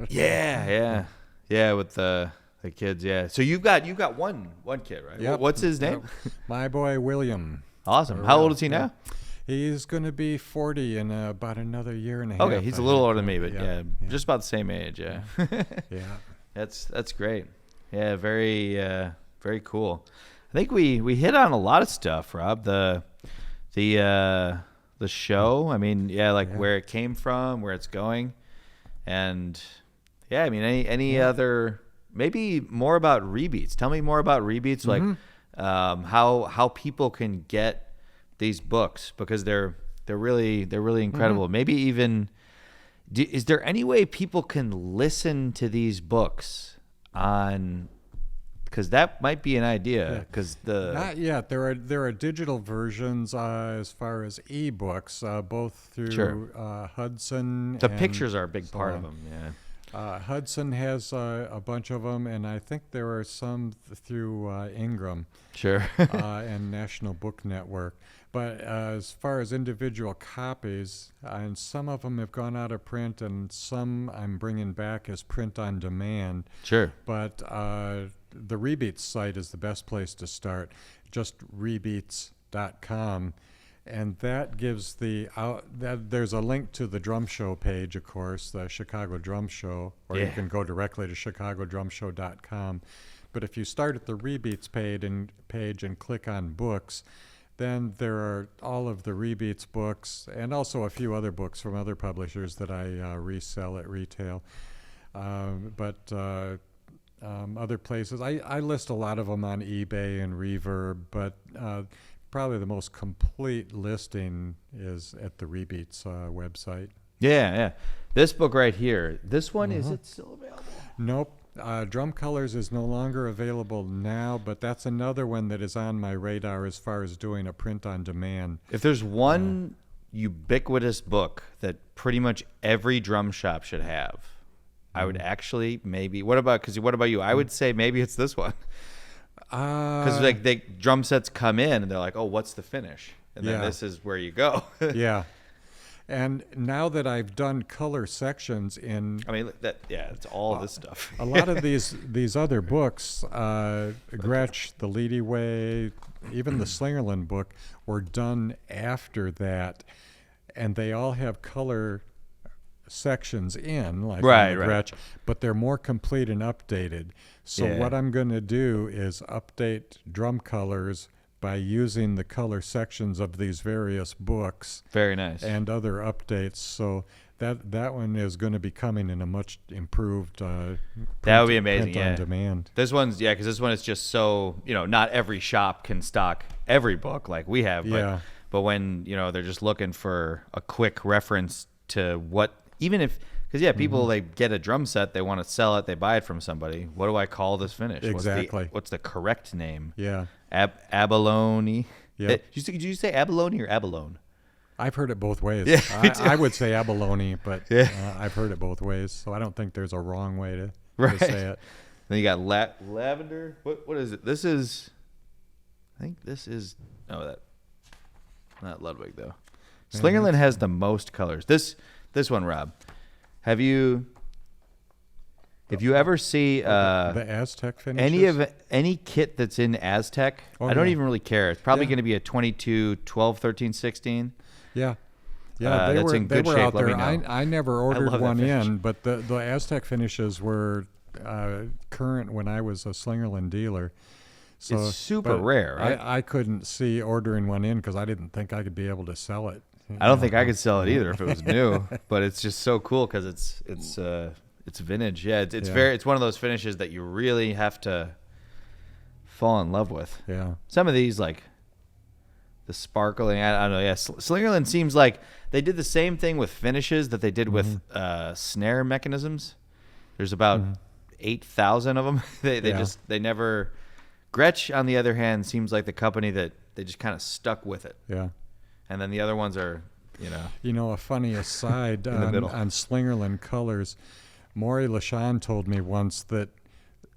Yeah. With the kids. Yeah. So you've got one kid, right? Yep. What's his name? My boy William. Awesome. How old is he now? He's going to be 40 in about another year and a half. Okay, he's a little older than me, but just just about the same age. Yeah. Yeah. That's great. Yeah, very very cool. I think we hit on a lot of stuff, Rob. The show. I mean, where it came from, where it's going, and I mean, any other, maybe more about Rebeats. Tell me more about Rebeats, like how people can get these books, because they're really incredible. Maybe even is there any way people can listen to these books on, because that might be an idea, because not yet. There are digital versions as far as ebooks, both through Hudson. The pictures are a big part of them. Hudson has a bunch of them, and I think there are some through Ingram. Sure. And National Book Network. But as far as individual copies, and some of them have gone out of print, and some I'm bringing back as print on demand. Sure. But the Rebeats site is the best place to start. Just Rebeats.com. And that gives there's a link to the drum show page, of course, the Chicago Drum Show, or you can go directly to chicagodrumshow.com. But if you start at the Rebeats page and click on books, then there are all of the Rebeats books, and also a few other books from other publishers that I resell at retail. But other places, I list a lot of them on eBay and Reverb, but probably the most complete listing is at the Rebeats website. Yeah. This book right here, this one, is it still available? Nope. Drum Colors is no longer available now, but that's another one that is on my radar as far as doing a print on demand. If there's one ubiquitous book that pretty much every drum shop should have, I would actually maybe. What about you? I would say maybe it's this one. Because drum sets come in and they're like, oh, what's the finish? And then this is where you go. Yeah. And now that I've done color sections in, it's all this stuff. A lot of these other books, Gretsch, The Leedy Way, even the Slingerland book, were done after that, and they all have color sections in, like Gretsch, but they're more complete and updated. So what I'm going to do is update Drum Colors by using the color sections of these various books. Very nice. And other updates. So that one is going to be coming in a much improved that would be amazing. Print on demand. This one's because this one is just so not every shop can stock every book like we have. But when they're just looking for a quick reference to what, even if, Because yeah, people they get a drum set, they want to sell it, they buy it from somebody. What do I call this finish? Exactly. What's the correct name? Yeah. Abalone. Yeah. Did you say abalone or abalone? I've heard it both ways. Yeah, I would say abalone, but Yeah. I've heard it both ways, so I don't think there's a wrong way to Right. say it. Then you got lavender. What is it? This is, I think this is, that, not Ludwig though. Slingerland has the most colors. This one, Rob. If you ever see The Aztec finishes? any kit that's in Aztec, Oh, I don't yeah. even really care. It's probably Yeah. going to be a 22, 12, 13, 16. Yeah. Yeah, they that's were in good they were shape. out Let me there. know. I never ordered love that one finish. in, but the Aztec finishes were current when I was a Slingerland dealer. So, It's super but rare, right? I couldn't see ordering one in because I didn't think I could be able to sell it. I don't think I could sell it either if it was new, but it's just so cool because it's vintage. Yeah, it's Yeah. it's one of those finishes that you really have to fall in love with. Yeah. Some of these like the sparkling, I don't know. Yeah, Slingerland seems like they did the same thing with finishes that they did with snare mechanisms. There's about 8,000 of them. They never. Gretsch, on the other hand, seems like the company that they just kind of stuck with it. Yeah. And then the other ones are, A funny aside In the middle. on Slingerland colors, Maury LaShawn told me once that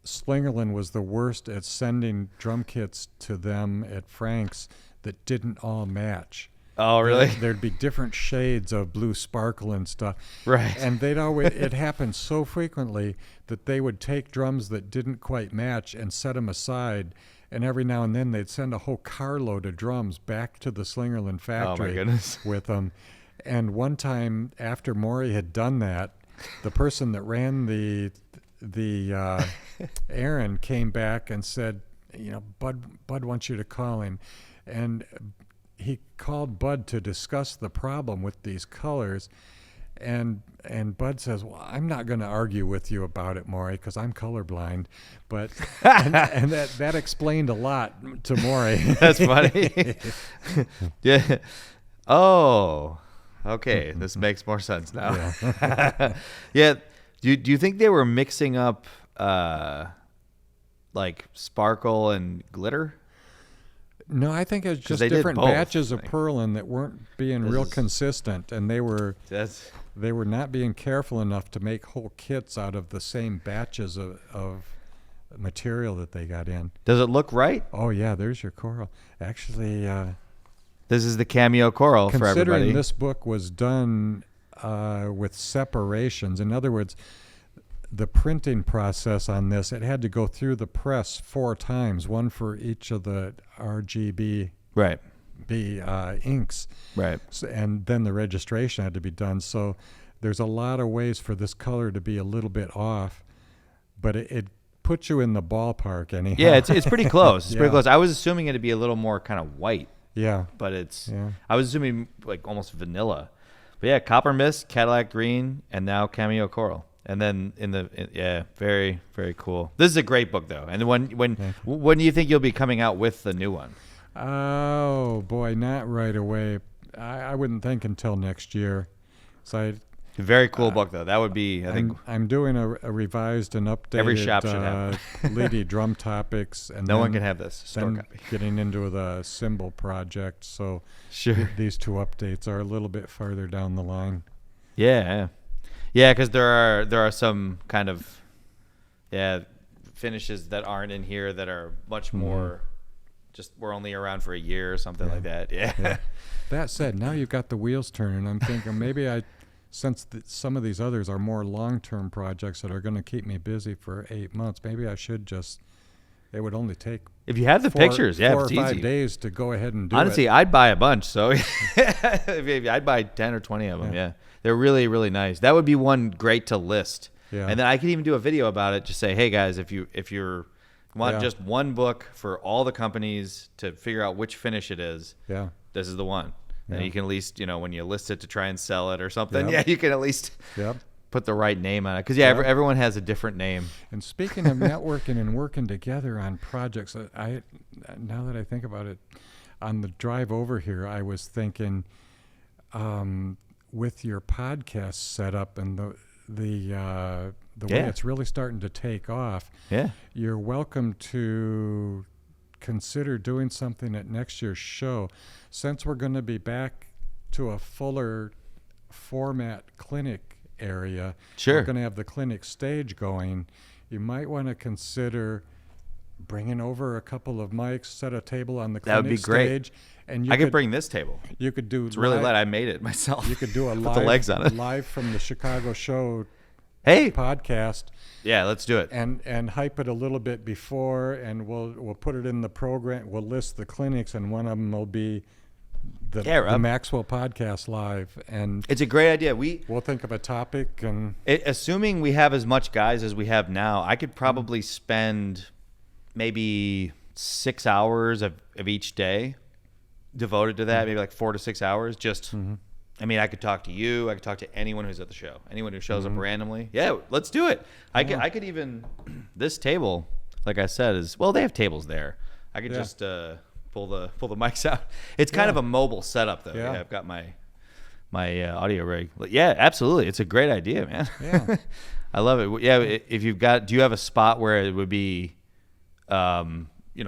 Slingerland was the worst at sending drum kits to them at Frank's that didn't all match. Oh, really? There'd be different shades of blue sparkle and stuff. Right. And it happened so frequently that they would take drums that didn't quite match and set them aside. And every now and then they'd send a whole carload of drums back to the Slingerland factory goodness. with them. And one time after Maury had done that, the person that ran the errand came back and said, Bud wants you to call him. And he called Bud to discuss the problem with these colors. And Bud says, well, I'm not going to argue with you about it, Maury, because I'm colorblind. But and that explained a lot to Maury. That's funny. Yeah. Oh, okay. This makes more sense now. Yeah. Yeah. Do you think they were mixing up like sparkle and glitter? No, I think it's just they did different both, batches I of think. Perlin that weren't being This real is- consistent, and they were That's not being careful enough to make whole kits out of the same batches of material that they got in. Does it look right? Oh yeah, there's your coral. Actually, This is the cameo coral for everybody. considering this book was done with separations, in other words, the printing process on this, it had to go through the press 4 times, one for each of the RGB Right. inks. Right. And then the registration had to be done. So there's a lot of ways for this color to be a little bit off, but it puts you in the ballpark anyhow. Yeah, it's pretty close. It's pretty Yeah. close. I was assuming it'd be a little more kind of white, Yeah. but it's. Yeah. I was assuming like almost vanilla, but yeah, copper mist, Cadillac green, and now cameo coral. And then very, very cool. This is a great book though. And when do you think you'll be coming out with the new one? Oh boy, not right away. I wouldn't think until next year. So Very cool book though. That would be, I think, I'm doing a revised and updated Every shop should have Leedy drum topics, and no one then- can have this. Store then copy. getting into the symbol project. So Sure. these 2 updates are a little bit farther down the line. Yeah, because there are some kind of finishes that aren't in here that are much more just were only around for a year or something like that. Yeah. That said, now you've got the wheels turning. I'm thinking maybe since some of these others are more long-term projects that are going to keep me busy for 8 months, maybe I should just. It would only take If you have the pictures, yeah, 4 it's or 5 easy. days to go ahead and do Honestly, it. I'd buy a bunch. So I'd buy 10 or 20 of them. Yeah. They're really, really nice. That would be one great to list. Yeah. And then I could even do a video about it. Just say, hey guys, if you want Yeah. just one book for all the companies to figure out which finish it is, Yeah. this is the one. And Yeah. you can at least, when you list it to try and sell it or something, Yep. you can at least Yep. put the right name on it. Because Yep. everyone has a different name. And speaking of networking and working together on projects, now that I think about it, on the drive over here, I was thinking, with your podcast setup and the way it's really starting to take off, you're welcome to consider doing something at next year's show. Since we're going to be back to a fuller format clinic area, we're going to have the clinic stage going, you might want to consider bringing over a couple of mics, set a table on the clinic that would be stage. Great. And I could bring this table. You could do. It's really light. I made it myself. You could do a put the legs on it. live from the Chicago show podcast. Yeah, let's do it. And hype it a little bit before, and we'll put it in the program. We'll list the clinics, and one of them will be the Maxwell podcast live. And it's a great idea. We'll think of a topic, and assuming we have as much guys as we have now, I could probably spend maybe 6 hours of each day devoted to that, maybe like 4 to 6 hours. Just, I mean, I could talk to you. I could talk to anyone who's at the show, anyone who shows up randomly. Yeah, let's do it. I could even, this table, like I said, they have tables there. I could just pull the mics out. It's kind of a mobile setup though. Yeah, I've got my audio rig. Yeah, absolutely. It's a great idea, man. Yeah, I love it. Yeah, if you've got, do you have a spot where it would be,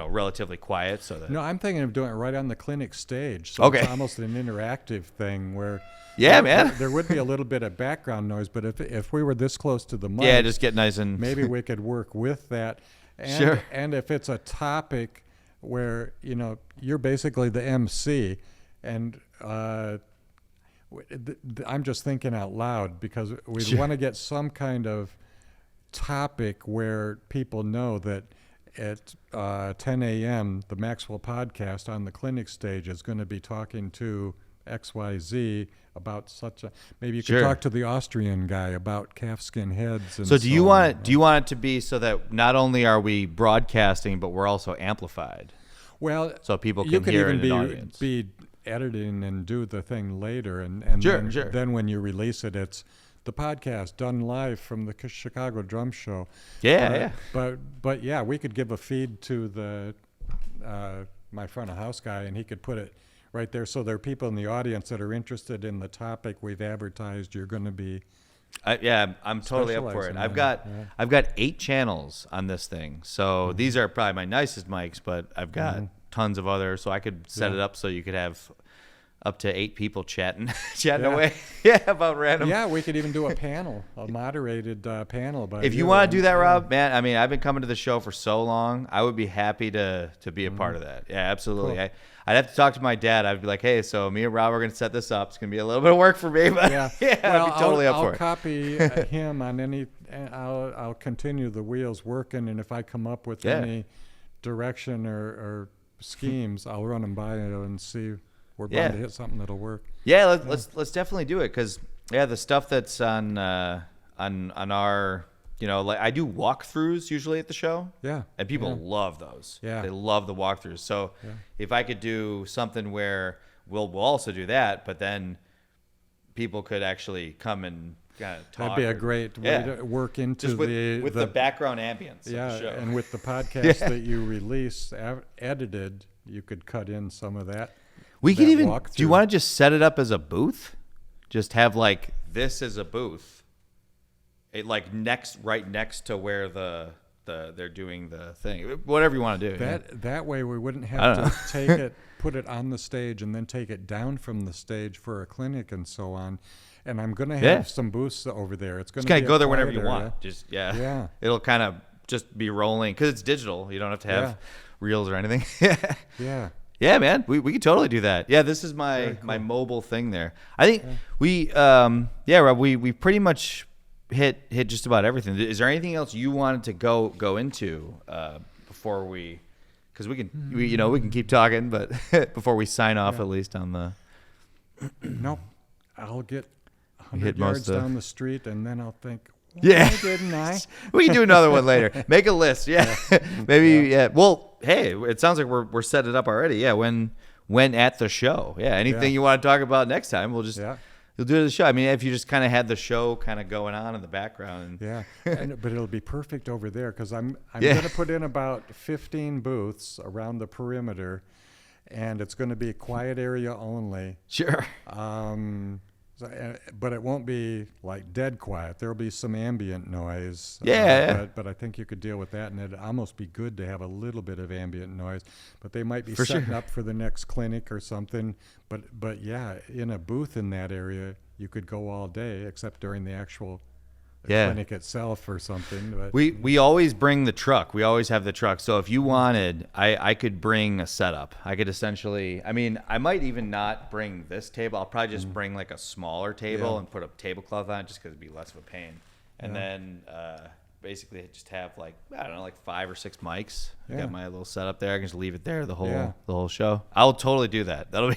relatively quiet so that... No, I'm thinking of doing it right on the clinic stage. So it's almost an interactive thing where... Yeah, man. There would be a little bit of background noise, but if we were this close to the mic... just get nice and... Maybe we could work with that. And, and if it's a topic where, you're basically the MC, and I'm just thinking out loud because we want to get some kind of topic where people know that at 10 a.m., the Maxwell podcast on the clinic stage is going to be talking to XYZ about such a... Maybe you could talk to the Austrian guy about calfskin heads. And so do you want it to be so that not only are we broadcasting, but we're also amplified? Well, so people can hear it in an audience. Be editing and do the thing later, and then when you release it, it's the podcast done live from the Chicago Drum Show. But yeah, we could give a feed to the my front of house guy, and he could put it right there. So there are people in the audience that are interested in the topic we've advertised. You're going to be. I'm totally up for it. I've got 8 channels on this thing. So these are probably my nicest mics, but I've got tons of others. So I could set it up so you could have up to 8 people chatting away. About random. Yeah, we could even do a moderated panel. If you want to do that, Rob, man, I mean, I've been coming to the show for so long. I would be happy to be a part of that. Yeah, absolutely. Cool. I'd have to talk to my dad. I'd be like, hey, so me and Rob are going to set this up. It's going to be a little bit of work for me, but well, I'd be totally up for it. I'll copy him on any. I'll continue the wheels working, and if I come up with any direction or schemes, I'll run them by you and see. We're bound to hit something that'll work. Yeah, let's definitely do it because the stuff that's on our, like I do walkthroughs usually at the show. Yeah, and people love those. Yeah, they love the walkthroughs. So if I could do something where we'll also do that, but then people could actually come and kind of talk. That'd be a great way to work into just with the background ambience. Of the show. And with the podcast that you release edited, you could cut in some of that. We could even. Do you want to just set it up as a booth? Just have like this as a booth. It like right next to where they're doing the thing. Whatever you want to do. That way we wouldn't have to take it, put it on the stage, and then take it down from the stage for a clinic and so on. And I'm going to have some booths over there. It's going to go there whenever you want. Just it'll kind of just be rolling because it's digital. You don't have to have reels or anything. Yeah, man, we could totally do that. Yeah, this is my mobile thing there. I think Rob, we pretty much hit just about everything. Is there anything else you wanted to go into before we? Because we can keep talking, but before we sign off, at least on the. Nope, I'll get 100 yards down the street, and then I'll think. Yeah, didn't I? We can do another one later. Make a list. Yeah. Maybe. Yeah. Well, hey, it sounds like we're setting it up already. Yeah. When at the show. Yeah. Anything you want to talk about next time, we'll just you'll do it at the show. I mean, if you just kind of had the show kind of going on in the background. But it'll be perfect over there because I'm going to put in about 15 booths around the perimeter, and it's going to be a quiet area only. Sure. So, but it won't be like dead quiet. There'll be some ambient noise. Yeah. But I think you could deal with that, and it'd almost be good to have a little bit of ambient noise. But they might be For setting sure. up for the next clinic or something. But yeah, in a booth in that area, you could go all day, except during the actual clinic itself or something. But We always bring the truck. We always have the truck. So if you wanted, I could bring a setup. I could essentially, I mean, I might even not bring this table. I'll probably just bring like a smaller table and put a tablecloth on it just because it'd be less of a pain. And then basically just have like, I don't know, like 5 or 6 mics. I got my little setup there. I can just leave it there the whole show. I'll totally do that. That'll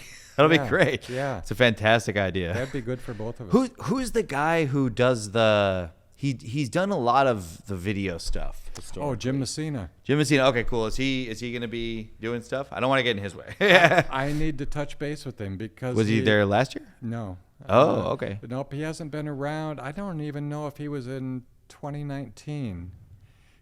be great. Yeah. It's a fantastic idea. that'd be good for both of us. Who's the guy who does the he's done a lot of the video stuff. Oh, Jim Messina. Jim Messina. Okay, cool. Is he going to be doing stuff? I don't want to get in his way. I need to touch base with him because Was he there last year? No. Oh, okay. Nope, he hasn't been around. I don't even know if he was in 2019.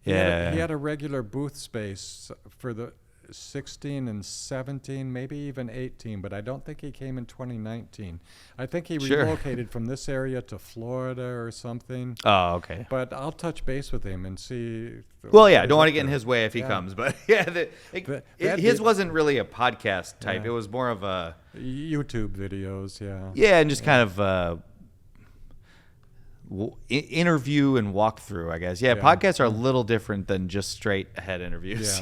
He had a regular booth space for the 16 and 17, maybe even 18, but I don't think he came in 2019. I think he relocated from this area to Florida or something. Oh, okay. But I'll touch base with him and see. Well, yeah, don't want to get in his way if he comes, but his wasn't really a podcast type. It was more of a YouTube videos, Yeah, and just kind of interview and walkthrough, I guess. Yeah, podcasts are a little different than just straight ahead interviews.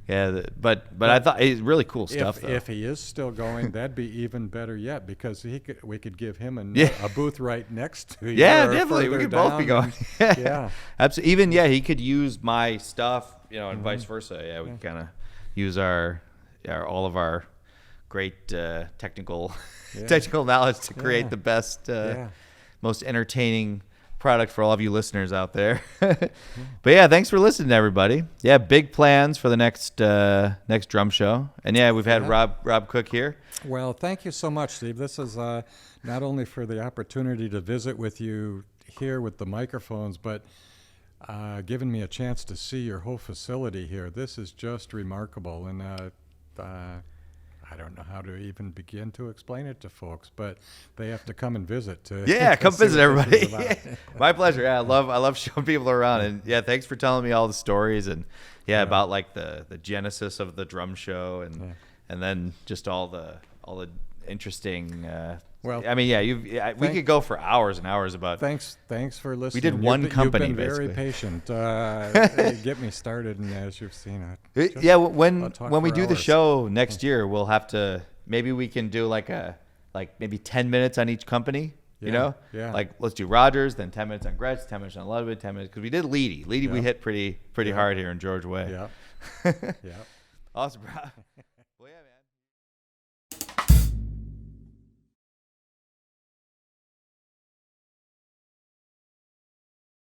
Yeah, but I thought it's really cool stuff. Though. If he is still going, that'd be even better yet because we could give him a booth right next to you. Yeah, definitely. We could both be going. Yeah, absolutely. Even he could use my stuff, and vice versa. Yeah, we can kind of use all of our great technical knowledge to create the best, most entertaining product for all of you listeners out there. But yeah, thanks for listening, everybody. Yeah, big plans for the next drum show. And yeah, we've had Rob Cook here. Well, thank you so much, Steve. This is not only for the opportunity to visit with you here with the microphones, but giving me a chance to see your whole facility here. This is just remarkable. And I don't know how to even begin to explain it to folks, but they have to come and visit. Come visit, everybody. My pleasure. Yeah, I love showing people around, and thanks for telling me all the stories and about like the genesis of the drum show and then just all the interesting. Well, I mean, we could go for hours and hours about. Thanks for listening. We did one company. You've been very patient. Get me started, and as you've seen it. When we do the show next year, we'll have to. Maybe we can do maybe 10 minutes on each company. Yeah. Like let's do Rogers, then 10 minutes on Gretsch, 10 minutes on Ludwig, 10 minutes because we did Leedy. We hit pretty hard here in George Way. Yeah. Awesome, bro.